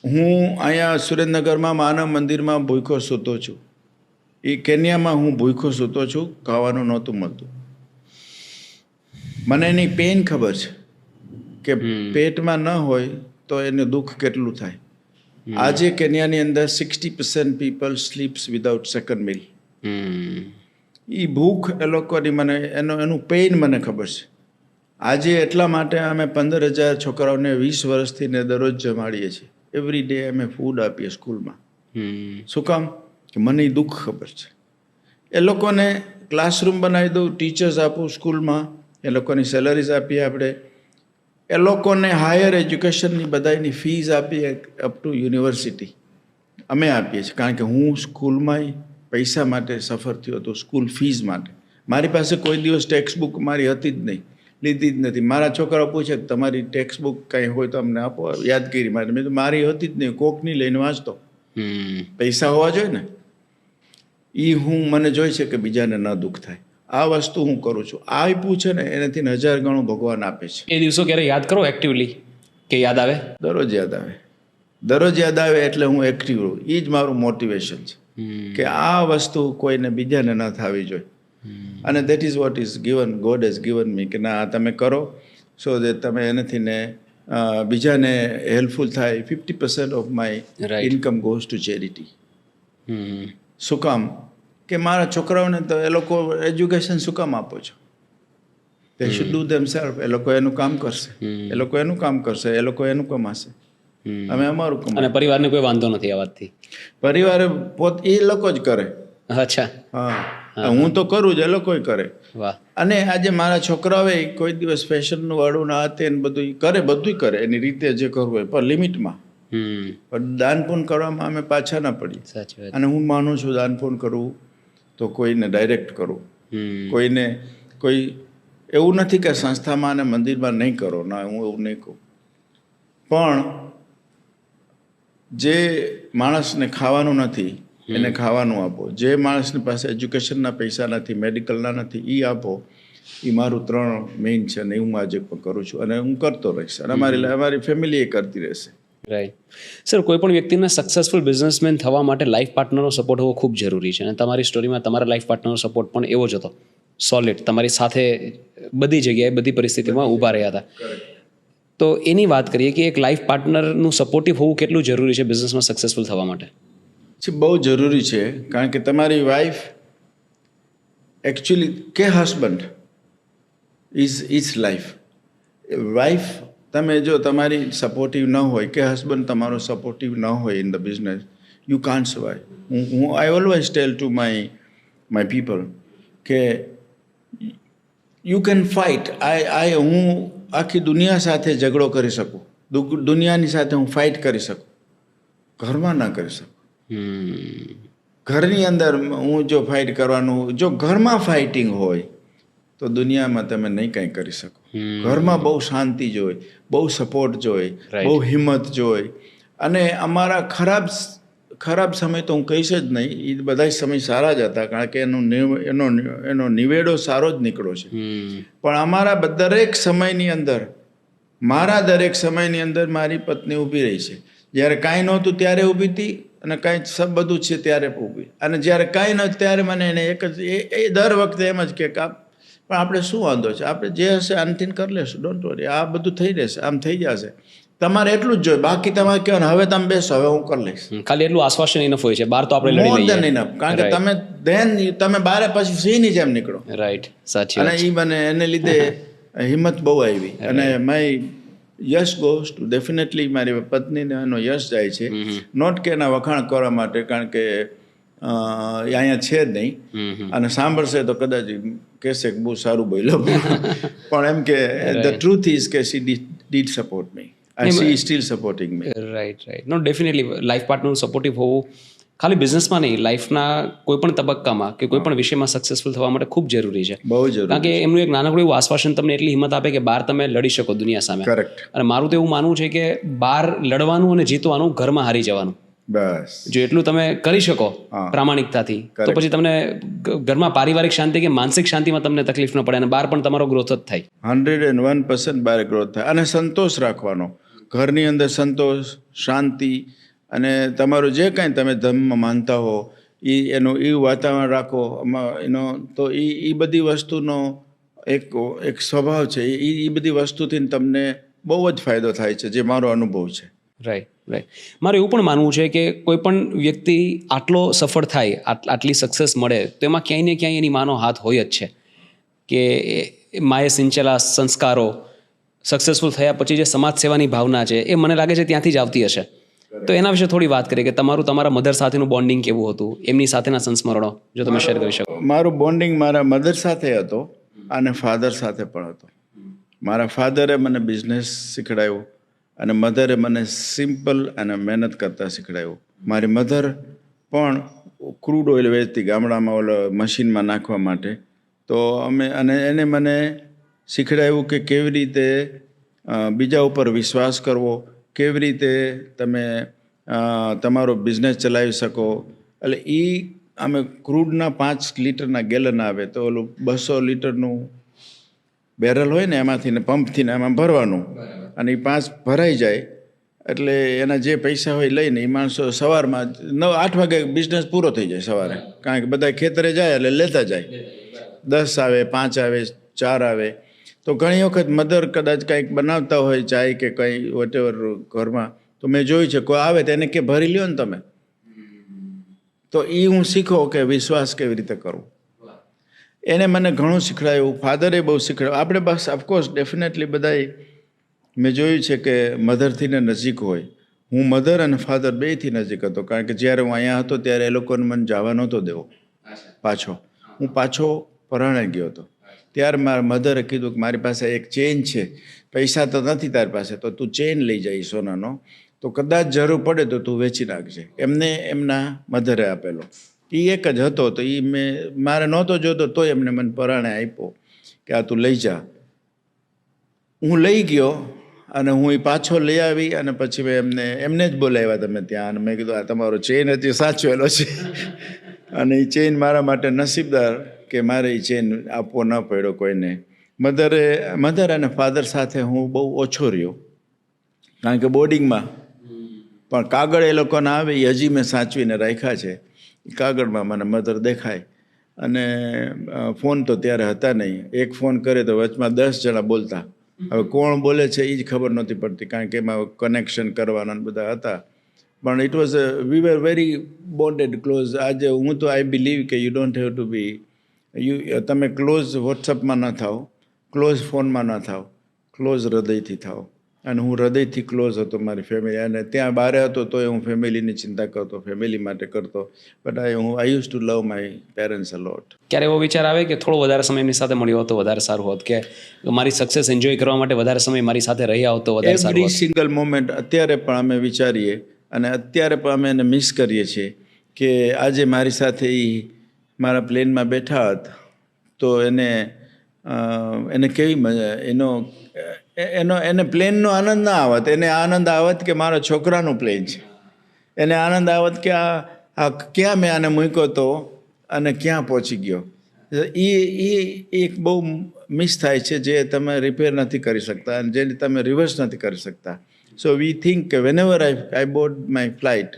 હું અહીંયા સુરેન્દ્રનગરમાં માનવ મંદિરમાં ભૂખ્યો સૂતો છું. એ કેન્યામાં હું ભૂખ્યો સૂતો છું, ખાવાનું નહોતું મળતું. મને એની પેન ખબર છે કે પેટમાં ન હોય તો એને દુઃખ કેટલું થાય. આજે કેન્યાની અંદર 60% people sleeps without second meal. એ ભૂખ એ લોકોની મને એનું પેઇન મને ખબર છે. આજે એટલા માટે અમે 15,000 છોકરાઓને 20 વર્ષથી ને દરરોજ જમાડીએ છીએ. એવરી ડે અમે ફૂડ આપીએ સ્કૂલમાં. શું કામ? કે મને એ દુઃખ ખબર છે. એ લોકોને ક્લાસરૂમ બનાવી દઉં, ટીચર્સ આપું સ્કૂલમાં, એ લોકોની સેલરીઝ આપીએ આપણે, એ લોકોને હાયર એજ્યુકેશનની બધાની ફીઝ આપીએ અપ ટુ યુનિવર્સિટી અમે આપીએ છીએ. કારણ કે હું સ્કૂલમાં પૈસા માટે સફર થયો હતો, સ્કૂલ ફીઝ માટે. મારી પાસે કોઈ દિવસ ટેક્સ્ટ બુક મારી હતી જ નહીં, લીધી જ નથી. મારા છોકરાઓ પૂછે કે તમારી ટેક્સ્ટ બુક કાંઈ હોય તો અમને આપો, યાદગીરી માટે. મેં તો મારી હતી જ નહીં, કોકની લઈને વાંચતો. પૈસા હોવા જોઈએ ને. એ મને જોઈ છે કે બીજાને ન દુઃખ થાય. આ વસ્તુ હું કરું છું. આ પૂછે ને એનાથી 1000 ગણું ભગવાન આપે છે. એ દિવસો ક્યારે યાદ કરો એક્ટિવલી કે યાદ આવે? દરરોજ યાદ આવે. દરરોજ યાદ આવે એટલે હું એક્ટિવ રહું. એ જ મારું મોટિવેશન છે કે આ વસ્તુ કોઈને બીજાને ન થવી જોઈએ. અને that is what is given, God has given me, કે ના તમે કરો સો દેટ તમે એનાથી ને બીજાને હેલ્પફુલ થાય. 50% of my income goes to charity. શું કામ? કે મારા છોકરાઓને તો એ લોકો એજ્યુકેશન શું કામ આપો છો? They should do themselves. એ લોકો એનું કામ કરશે, એ લોકો એનું કામ કરશે, એ લોકો એનું કમાશે, અમે અમારું કમાશે. અને પરિવારને કોઈ વાંધો નથી આ વાતથી? પરિવારે એ લોકો જ કરે. અચ્છા. હા, હું તો કરું જ, એ લોકો કરે. વાહ. અને આજે મારા છોકરાઓએ કોઈ દિવસ ફેશનનું વાળું ના તે બધું કરે એની રીતે જે કરવું હોય, પણ લિમિટમાં. પણ દાન પુણ્ય કરવામાં અમે પાછા ના પડીએ. સાચી વાત. અને હું માનું છું દાન પુણ્ય કરવું તો કોઈને ડાયરેક્ટ કરવું. કોઈ એવું નથી કે સંસ્થામાં અને મંદિરમાં નહીં કરો, ના, હું એવું નહીં કહું. પણ જે માણસને ખાવાનું નથી એને ખાવાનું આપો. જે માણસની પાસે એજ્યુકેશનના પૈસા નથી, મેડિકલના નથી, એ આપો. એ મારું 3 મેઇન છે અને હું આજે પણ કરું છું અને હું કરતો રહીશ. અને અમારી ફેમિલી એ કરતી રહેશે. રાઈટ. સર, કોઈ પણ વ્યક્તિને સક્સેસફુલ બિઝનેસમેન થવા માટે લાઈફ પાર્ટનરનો સપોર્ટ હોવો ખૂબ જરૂરી છે. અને તમારી સ્ટોરીમાં તમારા લાઈફ પાર્ટનરનો સપોર્ટ પણ એવો જ હતો, સોલિડ, તમારી સાથે બધી જગ્યાએ બધી પરિસ્થિતિમાં ઊભા રહ્યા હતા. તો એની વાત કરીએ કે એક લાઈફ પાર્ટનરનું સપોર્ટિવ હોવું કેટલું જરૂરી છે બિઝનેસમાં સક્સેસફુલ થવા માટે? બહુ જરૂરી છે. કારણ કે તમારી વાઈફ એકચ્યુઅલી કે હસબન્ડ ઇઝ લાઈફ. વાઈફ તમે જો તમારી સપોર્ટિવ ન હોય, કે હસબન્ડ તમારો સપોર્ટિવ ન હોય in the business, you can't survive. I always tell to my people કે યુ કેન ફાઇટ. હું આખી દુનિયા સાથે ઝઘડો કરી શકું, દુનિયાની સાથે હું ફાઇટ કરી શકું, ઘરમાં ના કરી શકું. ઘરની અંદર હું જો ફાઇટ કરવાનું, જો ઘરમાં ફાઇટિંગ હોય તો દુનિયામાં તમે નહીં કંઈ કરી શકો. ઘરમાં બહુ શાંતિ જોઈ, બહુ સપોર્ટ જોઈ, બહુ હિંમત જોઈ. અને અમારા ખરાબ સમય તો હું કહીશ જ નહીં, એ બધા સમય સારા જ હતા, કારણ કે એનો નિવેડો સારો જ નીકળ્યો છે. પણ અમારા દરેક સમયની અંદર, દરેક સમયની અંદર મારી પત્ની ઊભી રહી છે. જ્યારે કાંઈ નહોતું ત્યારે ઊભી હતી, અને કાંઈ બધું છે ત્યારે ઊભી. અને જ્યારે કાંઈ નહોતું ત્યારે મને એને એક જ એ દર વખતે એમ જ કે પણ આપણે શું વાંધો છે, આપણે જે હશે આનથી કરી લેશું, ડોન્ટ વરી, આ બધું થઈ રહેશે, આમ થઈ જશે. તમારે એટલું જ જોઈએ, બાકી તમારે કહેવાનું હવે તમે બેસો, હવે હું કરી લઈશ. ખાલી એટલું આશ્વાસન ઇનફ હોય છે, બહાર તો આપણે લડી મોર લઈએ. દેન ઇનફ. કારણ કે તમે તમે બારે પછી સિંહની જેમ નીકળો. રાઈટ, સાચી અને વાત. એ મને એને લીધે હિંમત બહુ આવી. અને માય યશ ગોઝ ટુ ડેફિનેટલી મારી પત્નીને એનો યશ જાય છે. નોટ કે એના વખાણ કરવા માટે, કારણ કે એ અહીંયા છે જ નહીં, અને સાંભળશે તો કદાચ કહેશે કે બહુ સારું બોલ્યો. પણ એમ કે ધ ટ્રુથ ઇઝ કે she did support me, and she is still supporting me. Right, no definitely life પાર્ટનરનું સપોર્ટિવ હોવું ખાલી બિઝનેસમાં નહીં, લાઈફના કોઈ પણ તબક્કામાં કે કોઈ પણ વિષયમાં સક્સેસફુલ થવા માટે ખૂબ જરૂરી છે. બહુ જરૂરી. કારણ કે એમનું એક નાનકડું એવું આશ્વાસન તમને એટલી હિંમત આપે કે બહાર તમે લડી શકો દુનિયા સામે. કરેક્ટ. અને મારું તો એવું માનવું છે કે બહાર લડવાનું અને જીતવાનું, ઘરમાં હારી જવાનું. બસ. જો એટલું તમે કરી શકો પ્રામાણિકતાથી, તો પછી તમને ઘરમાં પારિવારિક શાંતિ કે માનસિક શાંતિમાં તમને તકલીફ ન પડે, અને બહાર પણ તમારો ગ્રોથ જ થાય. 101% બહાર ગ્રોથ થાય. અને સંતોષ રાખવાનો, ઘરની અંદર સંતોષ, શાંતિ, અને તમારું જે કાંઈ તમે ધર્મમાં માનતા હો એનું એ વાતાવરણ રાખો એનો, તો એ બધી વસ્તુનો એક સ્વભાવ છે. એ બધી વસ્તુથી તમને બહુ જ ફાયદો થાય છે, જે મારો અનુભવ છે. Right, right. મારે એવું પણ માનવું છે કે કોઈ પણ વ્યક્તિ આટલો સફળ થાય, આટલી સક્સેસ મળે, તો એમાં ક્યાંય ને ક્યાંય એની માનો હાથ હોય જ છે. કે માએ સિંચેલા સંસ્કારો, સક્સેસફુલ થયા પછી જે સમાજ સેવાની ભાવના છે, એ મને લાગે છે ત્યાંથી જ આવતી હશે. તો એના વિશે થોડી વાત કરીએ કે તમારા મધર સાથેનું બોન્ડિંગ કેવું હતું, એમની સાથેના સંસ્મરણો જો તમે શેર કરી શકો. મારું બોન્ડિંગ મારા મધર સાથે હતો અને ફાધર સાથે પણ હતો. મારા ફાધરે મને બિઝનેસ શીખડાવ્યો અને મધરે મને સિમ્પલ અને મહેનત કરતા શીખડાવ્યું. મારી મધર પણ ક્રૂડ ઓઇલ વેચતી ગામડામાં, ઓલો મશીનમાં નાખવા માટે. તો અને એને મને શીખડાવ્યું કે કેવી રીતે બીજા ઉપર વિશ્વાસ કરવો, કેવી રીતે તમે તમારો બિઝનેસ ચલાવી શકો. એટલે એ અમે ક્રૂડના 5 લીટરના ગેલન આવે, તો ઓલું 200 લીટરનું બેરલ હોય ને, એમાંથી ને પંપથી ને એમાં ભરવાનું, અને એ 5 ભરાઈ જાય એટલે એના જે પૈસા હોય લઈને એ માણસો સવારમાં 9-8 વાગે બિઝનેસ પૂરો થઈ જાય સવારે. કારણ કે બધા ખેતરે જાય એટલે લેતા જાય. 10 આવે, 5 આવે, 4 આવે. તો ઘણી વખત મધર કદાચ કંઈક બનાવતા હોય, ચાય કે કંઈ વોટેવર ઘરમાં, તો મેં જોયું છે કોઈ આવે તો એને કે ભરી લ્યો ને તમે. તો એ હું શીખો કે વિશ્વાસ કેવી રીતે કરવો. એને મને ઘણું શીખડાયું. ફાધરે બહુ શીખડાયું. આપણે બસ ઓફકોર્સ ડેફિનેટલી બધાય મેં જોયું છે કે મધરથી ને નજીક હોય. હું મધર અને ફાધર બેયથી નજીક હતો, કારણ કે જ્યારે હું અહીંયા હતો ત્યારે એ લોકોને મને જવા નહોતો દેવો પાછો. હું પાછો પરાણે ગયો હતો. ત્યારે મારા મધરે કીધું કે મારી પાસે એક ચેન છે, પૈસા તો નથી તારી પાસે, તો તું ચેન લઈ જાય સોનાનો, તો કદાચ જરૂર પડે તો તું વેચી નાખજે. એમને એમના મધરે આપેલો. એ એક જ હતો, તો એ મારે નહોતો જોતો, તોય એમને મને પરાણે આપ્યો કે આ તું લઈ જા. હું લઈ ગયો અને હું એ પાછો લઈ આવી, અને પછી મેં એમને જ બોલાવ્યા તમે ત્યાં, અને મેં કીધું આ તમારો ચેન હજી સાચવેલો છે. અને એ ચેન મારા માટે નસીબદાર કે મારે એ ચેન આપવો ન પડ્યો કોઈને. મધર અને ફાધર સાથે હું બહુ ઓછો રહ્યો, કારણ કે બોર્ડિંગમાં પણ કાગળ એ લોકોના આવે એ હજી મેં સાચવીને રાખ્યા છે. એ કાગળમાં મને મધર દેખાય. અને ફોન તો ત્યારે હતા નહીં. એક ફોન કરે તો વચમાં 10 જણા બોલતા. હવે કોણ બોલે છે એ જ ખબર નહોતી પડતી, કારણ કે એમાં કનેક્શન કરવાના બધા હતા. પણ it was we were very bonded, close. આજે હું તો આઈ બિલીવ કે you don't have to be તમે ક્લોઝ વોટ્સઅપમાં ન થાઓ, ક્લોઝ ફોનમાં ન થાઓ, ક્લોઝ હૃદયથી થાઓ. અને હું હૃદયથી ક્લોઝ હતો મારી ફેમિલી. અને ત્યાં બારે હતો તોય હું ફેમિલીની ચિંતા કરતો, ફેમિલી માટે કરતો. But I use to love my parents a lot. ક્યારે એવો વિચાર આવે કે થોડો વધારે સમય એમની સાથે મળ્યો હોત તો વધારે સારું હોત, કે મારી સક્સેસ એન્જોય કરવા માટે વધારે સમય મારી સાથે રહ્યા હોત તો વધારે સારું હોત? એવરી સિંગલ મોમેન્ટ અત્યારે પણ અમે વિચારીએ, અને અત્યારે પણ અમે એને મિસ કરીએ છીએ કે આજે મારી સાથે એ મારા પ્લેનમાં બેઠા હોત તો એને કેવી મજા, એને પ્લેનનો આનંદ ના આવત. એને આનંદ આવત કે મારા છોકરાનું પ્લેન છે. એને આનંદ આવત કે આ ક્યાં મેં આને મૂક્યો હતો અને ક્યાં પહોંચી ગયો. એ એક બહુ મિસ થાય છે, જે તમે રિપેર નથી કરી શકતા અને જેને તમે રિવર્સ નથી કરી શકતા. સો વી થિંક કે વેનેવર આઈ બોર્ડ માય ફ્લાઇટ,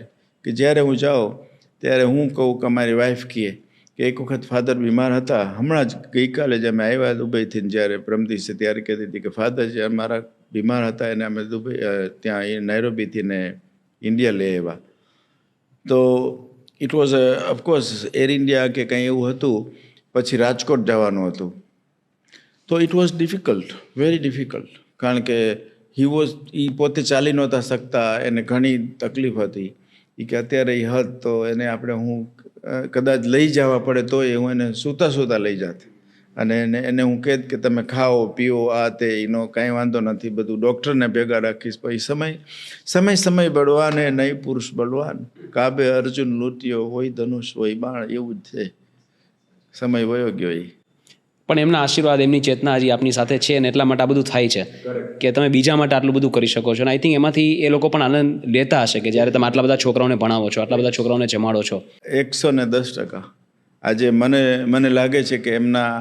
કે જ્યારે હું જાઉં ત્યારે હું કહું કે મારી વાઈફ કહે કે એક વખત ફાધર બીમાર હતા, હમણાં જ ગઈકાલે જ અમે આવ્યા દુબઈથી, જ્યારે પ્રમદિવસે ત્યારે કહેતી હતી કે ફાધર છે મારા બીમાર હતા એને અમે દુબઈ ત્યાં નાયરોબીથી ને ઇન્ડિયા લઈ આવ્યા. તો it was of course air India કે કંઈ એવું હતું, પછી રાજકોટ જવાનું હતું. તો it was difficult, very difficult, કારણ કે એ પોતે ચાલી નહોતા શકતા, એને ઘણી તકલીફ હતી. એ કે અત્યારે એ હદ તો એને હું કદાચ લઈ જવા પડે તોય હું એને સૂતા લઈ જાત, અને એને હું કહેત કે તમે ખાઓ પીઓ આ તે, એનો કાંઈ વાંધો નથી, બધું ડૉક્ટરને ભેગા રાખીશ. પછી સમય બળવાન ને નહીં પુરુષ બળવાન, કાબે અર્જુન લૂંટ્યો, હોય ધનુષ હોય બાણ, એવું જ છે. સમય વયો ગયો એ. પણ એમના આશીર્વાદ, એમની ચેતના હજી આપની સાથે છે ને એટલા માટે આ બધું થાય છે કે તમે બીજા માટે આટલું બધું કરી શકો છો. અને આઈ થિંક એમાંથી એ લોકો પણ આનંદ લેતા હશે કે જ્યારે તમે આટલા બધા છોકરાઓને ભણાવો છો, આટલા બધા છોકરાઓને જમાડો છો. 110%. આજે મને લાગે છે કે એમના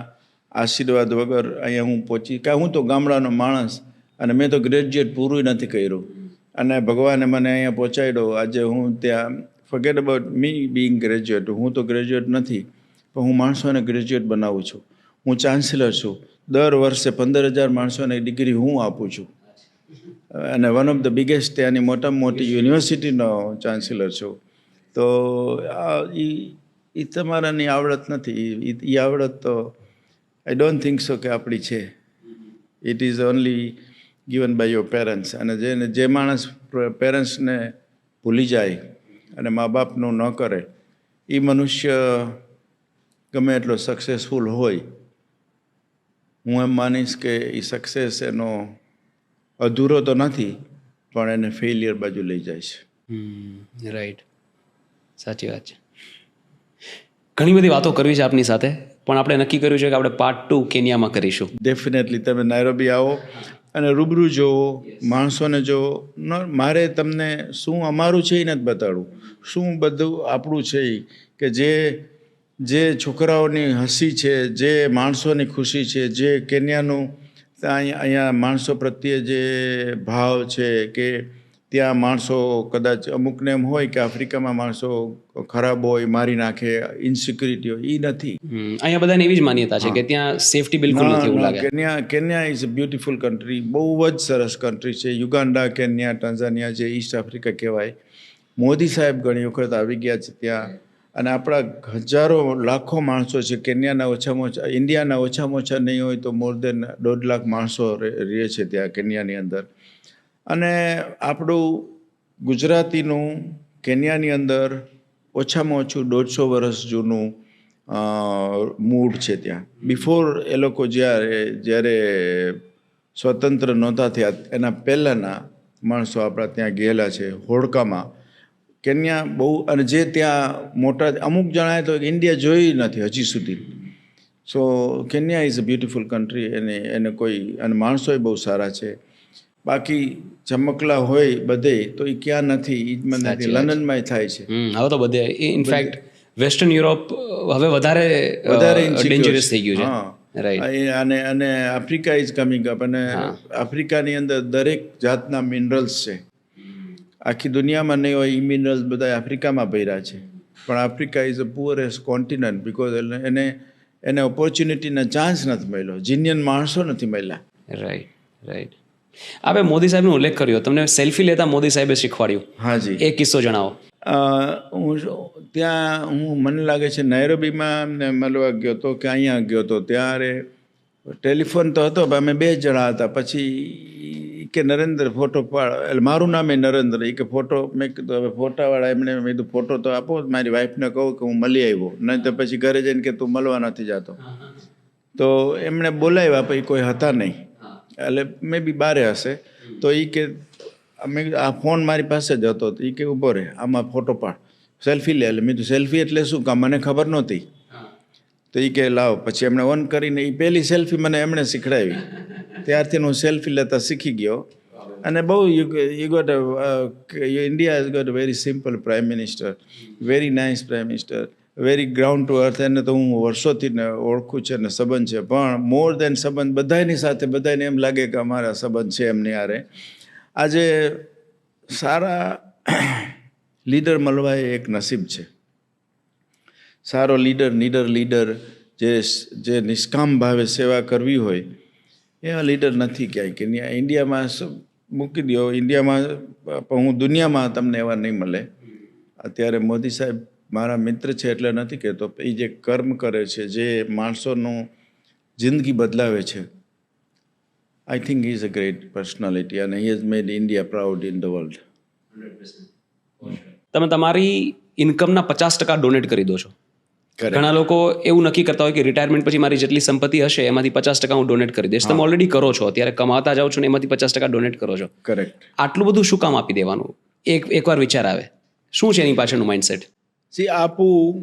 આશીર્વાદ વગર અહીંયા હું પહોંચી, કાં હું તો ગામડાનો માણસ અને મેં તો ગ્રેજ્યુએટ પૂરું નથી કર્યું, અને ભગવાને મને અહીંયા પહોંચાડ્યો. આજે હું ત્યાં forget about me Bing graduate, હું તો ગ્રેજ્યુએટ નથી, પણ હું માણસોને ગ્રેજ્યુએટ બનાવું છું. હું ચાન્સેલર છું. દર વર્ષે 15,000 માણસોને ડિગ્રી હું આપું છું, અને વન ઓફ ધ બિગેસ્ટ ત્યાંની મોટામાં મોટી યુનિવર્સિટીનો ચાન્સેલર છું. તો એ તમારાની આવડત નથી. એ આવડત તો આઈ ડોન્ટ થિંક સો કે આપણી છે. It is only given by your parents. અને જે માણસ પેરેન્ટ્સને ભૂલી જાય અને મા બાપનું ન કરે, એ મનુષ્ય ગમે એટલો સક્સેસફુલ હોય, હું એમ માનીશ કે એ સક્સેસ એનો અધૂરો તો નથી, પણ એને ફેલિયર બાજુ લઈ જાય છે. રાઈટ, સાચી વાત છે. ઘણી બધી વાતો કરવી છે આપની સાથે, પણ આપણે નક્કી કર્યું છે કે આપણે પાર્ટ 2 કેન્યામાં કરીશું. ડેફિનેટલી તમે નાયરોબી આવો અને રૂબરૂ જોવો, માણસોને જોવો. મારે તમને શું અમારું છે એ નથી બતાડવું, શું બધું આપણું છે એ, કે જે છોકરાઓની હસી છે, જે માણસોની ખુશી છે, જે કેન્યાનું અહીંયા માણસો પ્રત્યે જે ભાવ છે, કે ત્યાં માણસો કદાચ અમુકને એમ હોય કે આફ્રિકામાં માણસો ખરાબ હોય, મારી નાખે, ઇન્સિક્યુરિટી હોય, એ નથી. અહીંયા બધાને એવી જ માન્યતા છે કે ત્યાં સેફટી બિલકુલ નથી એવું લાગે. Kenya is a beautiful country, બહુ જ સરસ કન્ટ્રી છે. યુગાન્ડા, કેન્યા, ટાંઝાનિયા જે ઈસ્ટ આફ્રિકા કહેવાય. મોદી સાહેબ ઘણી વખત આવી ગયા છે ત્યાં, અને આપણા હજારો લાખો માણસો છે કેન્યાના. ઓછામાં ઓછા ઇન્ડિયાના ઓછામાં ઓછા નહીં હોય તો મોર દેન 1.5 લાખ માણસો રહે છે ત્યાં કેન્યાની અંદર. અને આપણું ગુજરાતીનું કેન્યાની અંદર ઓછામાં ઓછું 150 વર્ષ જૂનું મૂળ છે ત્યાં. બિફોર એ લોકો જ્યારે સ્વતંત્ર નહોતા થયા એના પહેલાંના માણસો આપણા ત્યાં ગયેલા છે. હોડકામાં કેન્યા બહુ, અને જે ત્યાં મોટા અમુક જણાએ તો ઇન્ડિયા જોઈ નથી હજી સુધી. So Kenya is a beautiful country. એને કોઈ, અને માણસોય બહુ સારા છે. બાકી ચમકલા હોય બધે તો એ ક્યાં નથી, એ જ મને લંડનમાં થાય છે. હવે તો બધે, ઇનફેક્ટ વેસ્ટર્ન યુરોપ હવે વધારે ડેન્જરસ થઈ ગયું છે. રાઈટ. અને આફ્રિકા ઇઝ કમિંગ અપ. અને આફ્રિકાની અંદર દરેક જાતના મિનરલ્સ છે. આખી દુનિયામાં નહીં હોય એ મિનરલ્સ બધા આફ્રિકામાં ભર્યા છે. પણ આફ્રિકા ઇઝ અ પુઅરેસ્ટ કોન્ટિનન્ટ બિકોઝ એને ઓપોર્ચ્યુનિટીના ચાન્સ નથી મળ્યો, જીનિયન માણસો નથી મળ્યા. રાઈટ. આપણે મોદી સાહેબનો ઉલ્લેખ કર્યો, તમને સેલ્ફી લેતા મોદી સાહેબે શીખવાડ્યું. હાજી, એ કિસ્સો જણાવો. હું મને લાગે છે નાયરોબીમાં મળવા ગયો હતો કે અહીંયા ગયો હતો, ત્યારે ટેલિફોન તો હતો, અમે 2 જણા હતા. પછી કે નરેન્દ્ર ફોટો પાડ, એટલે મારું નામ એ નરેન્દ્ર. એ કે ફોટો, મેં કીધું હવે ફોટાવાળા એમને મેં કીધું ફોટો તો આપો. મારી વાઈફને કહું કે હું મળી આવ્યો, નહીં તો પછી ઘરે જઈને કે તું મળવા નથી જતો. તો એમણે બોલાવ્યા, પછી કોઈ હતા નહીં, એટલે મેં બી બારે હશે. તો એ કે અમે આ ફોન મારી પાસે જ હતો, તો એ કે ઊભો રહે, આમાં ફોટો પાડ, સેલ્ફી લે. એટલે મેં તો સેલ્ફી એટલે શું કામ, મને ખબર નહોતી. તો એ કે લાવ. પછી એમણે ઓન કરીને એ પહેલી સેલ્ફી મને એમણે શીખડાવી. ત્યારથી હું સેલ્ફી લેતા શીખી ગયો. અને બહુ India has got a very simple prime minister, very nice prime minister, very ground to earth. એને તો હું વર્ષોથી ને ઓળખું છે ને સંબંધ છે, પણ મોર દેન સંબંધ, બધાની સાથે બધાને એમ લાગે કે અમારા સંબંધ છે એમની હારે. આજે સારા લીડર મળવા એ એક નસીબ છે. સારો લીડર જે નિષ્કામ ભાવે સેવા કરવી હોય એવા લીડર નથી ક્યાંય કે ઇન્ડિયામાં મૂકી દો, ઇન્ડિયામાં પણ હું દુનિયામાં તમને એવા નહીં મળે. અત્યારે મોદી સાહેબ મારા મિત્ર છે એટલે નથી કહેતો, એ જે કર્મ કરે છે, જે માણસોનું જિંદગી બદલાવે છે, I think he is a great personality અને he has made India proud in the world. તમે તમારી ઇન્કમના 50% ડોનેટ કરી દો છો. Correct. ઘણા લોકો એવું નક્કી કરતા હોય કે રિટાયરમેન્ટ પછી મારી જેટલી સંપત્તિ હશે એમાંથી 50% હું ડોનેટ કરી દઈશ. તમે ઓલરેડી કરો છો, અત્યારે કમાતા જાઓ છો ને એમાંથી 50% ડોનેટ કરો છો. કરેક્ટ. આટલું બધું શું કામ આપી દેવાનું? એકવાર વિચાર આવે, શું છે એની પાછળનું માઇન્ડસેટ? આપવું,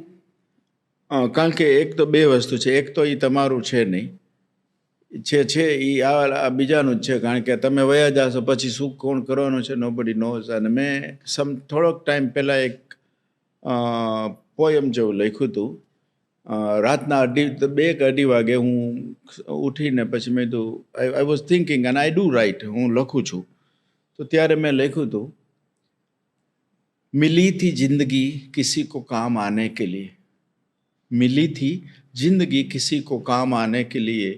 કારણ કે એક તો બે વસ્તુ છે. એક તો એ તમારું છે નહીં, છે એ આ બીજાનું જ છે. કારણ કે તમે વયા જાશો પછી શું કોણ કરવાનું છે, નોબડી નોઝ. અને મેં થોડોક ટાઈમ પહેલાં એક પોયમ જેવું લખ્યું હતું. રાતના 2-2 વાગે હું ઉઠીને પછી મેં કીધું, I was thinking and I do right, હું લખું છું. તો ત્યારે મેં લખ્યું હતું, मिली थी जिंदगी किसी को काम आने के लिए, मिली थी जिंदगी किसी को काम आने के लिए,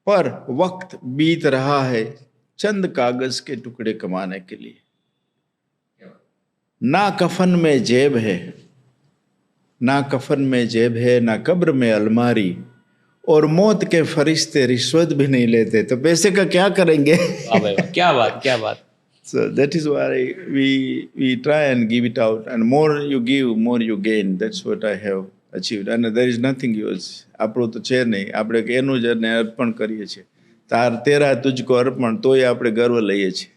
पर वक्त बीत रहा है चंद कागज के टुकड़े कमाने के लिए. ना कफन में जेब है, ना कफन में जेब है, ना कब्र में अलमारी, और मौत के फरिश्ते रिश्वत भी नहीं लेते, तो पैसे का क्या करेंगे? क्या बात. So that is why we try and give it out, and more you give, more you gain. That's what I have achieved, and there is nothing else. આપણું તો છે નહીં, આપણે એનું જ એને અર્પણ કરીએ છીએ. તેરા તુજકો અર્પણ, તોય આપણે ગર્વ લઈએ છીએ.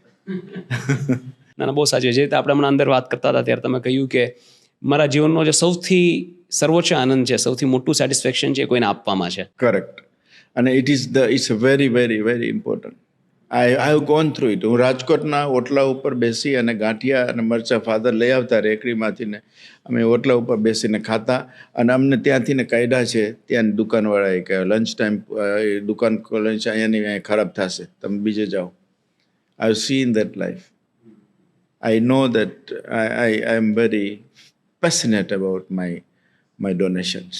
ના, બહુ સાચી. જે રીતે આપણે હમણાં અંદર વાત કરતા હતા ત્યારે તમે કહ્યું કે મારા જીવનનો જે સૌથી સર્વોચ્ચ આનંદ છે, સૌથી મોટું સેટિસ્ફેક્શન છે, કોઈને આપવામાં છે. કરેક્ટ. અને it's very very very important. I have gone through it. હું રાજકોટના ઓટલા ઉપર બેસી અને ગાંઠિયા અને મરચાં ફાધર લઈ આવતા રેકડીમાંથી ને અમે ઓટલા ઉપર બેસીને ખાતા, અને અમને ત્યાંથી ને કાઢ્યા છે. ત્યાં દુકાનવાળાએ કહે લંચ ટાઈમ દુકાન ખોલે છે, અહીંયા ખરાબ થશે, તમે બીજે જાઓ. I have seen that life. I know that I am very passionate about my donations,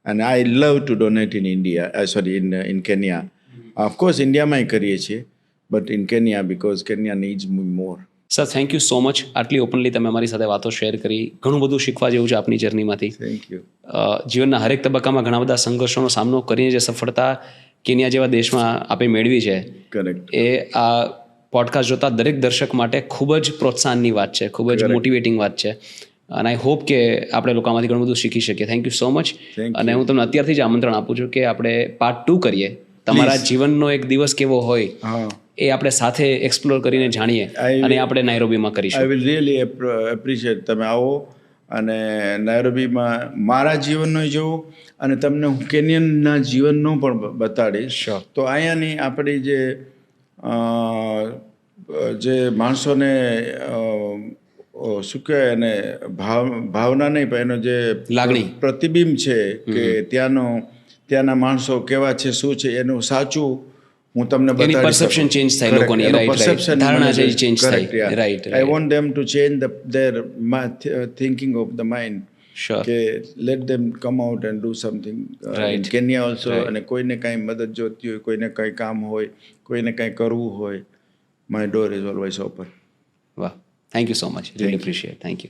and I love to donate in India. In Kenya. Of course, ઇન્ડિયામાં કરીએ છીએ, but in Kenya because Kenya needs me more. Sir, thank you so much. આટલી openly તમે અમારી સાથે વાતો share કરી. ઘણું બધું શીખવા જેવું છે આપની જર્નીમાંથી. Thank you. જીવનના હરેક તબક્કામાં ઘણા બધા સંઘર્ષોનો સામનો કરીને જે સફળતા કેન્યા જેવા દેશમાં આપે મેળવી છે, કરેક્ટ, એ આ પોડકાસ્ટ જોતા દરેક દર્શક માટે ખૂબ જ પ્રોત્સાહનની વાત છે, ખૂબ જ મોટિવેટિંગ વાત છે. અને આઈ હોપ કે આપણે લોકો આમાંથી ઘણું બધું શીખી શકીએ. Thank you so much. અને હું તમને અત્યારથી જ આમંત્રણ આપું છું કે આપણે પાર્ટ 2 કરીએ. તમારા જીવનનો એક દિવસ કેવો હોય એ આપણે સાથે એક્સપ્લોર કરીને જાણીએ, અને આપણે નાયરોબીમાં કરીશું. આઈ વિલ રિયલી એપ્રિશિએટ તમે આવો અને નાયરોબીમાં મારા જીવનનો જોવો, અને તમને હું કેન્યનના જીવનનો પણ બતાડીશ. તો અહીંયાની આપણી જે માણસોને શું કહેવાય, એને ભાવના નહીં પણ એનો જે લાગણી, પ્રતિબિંબ છે કે ત્યાંના માણસો કેવા છે, શું છે, એનું સાચું હું તમને બતાવીશ. પરસેપ્શન ચેન્જ થાય લોકોની, રાઈટ, ધારણા છે ચેન્જ થાય, right. I want them to change their thinking of the mind. Sure. કે let them come out and do something in Kenya also. અને કોઈને કાંઈ મદદ જોતી હોય, કોઈને કાંઈ કામ હોય, કોઈને કાંઈ કરવું હોય, my door is always open. વાહ, thank you so much. Really appreciate. Thank you.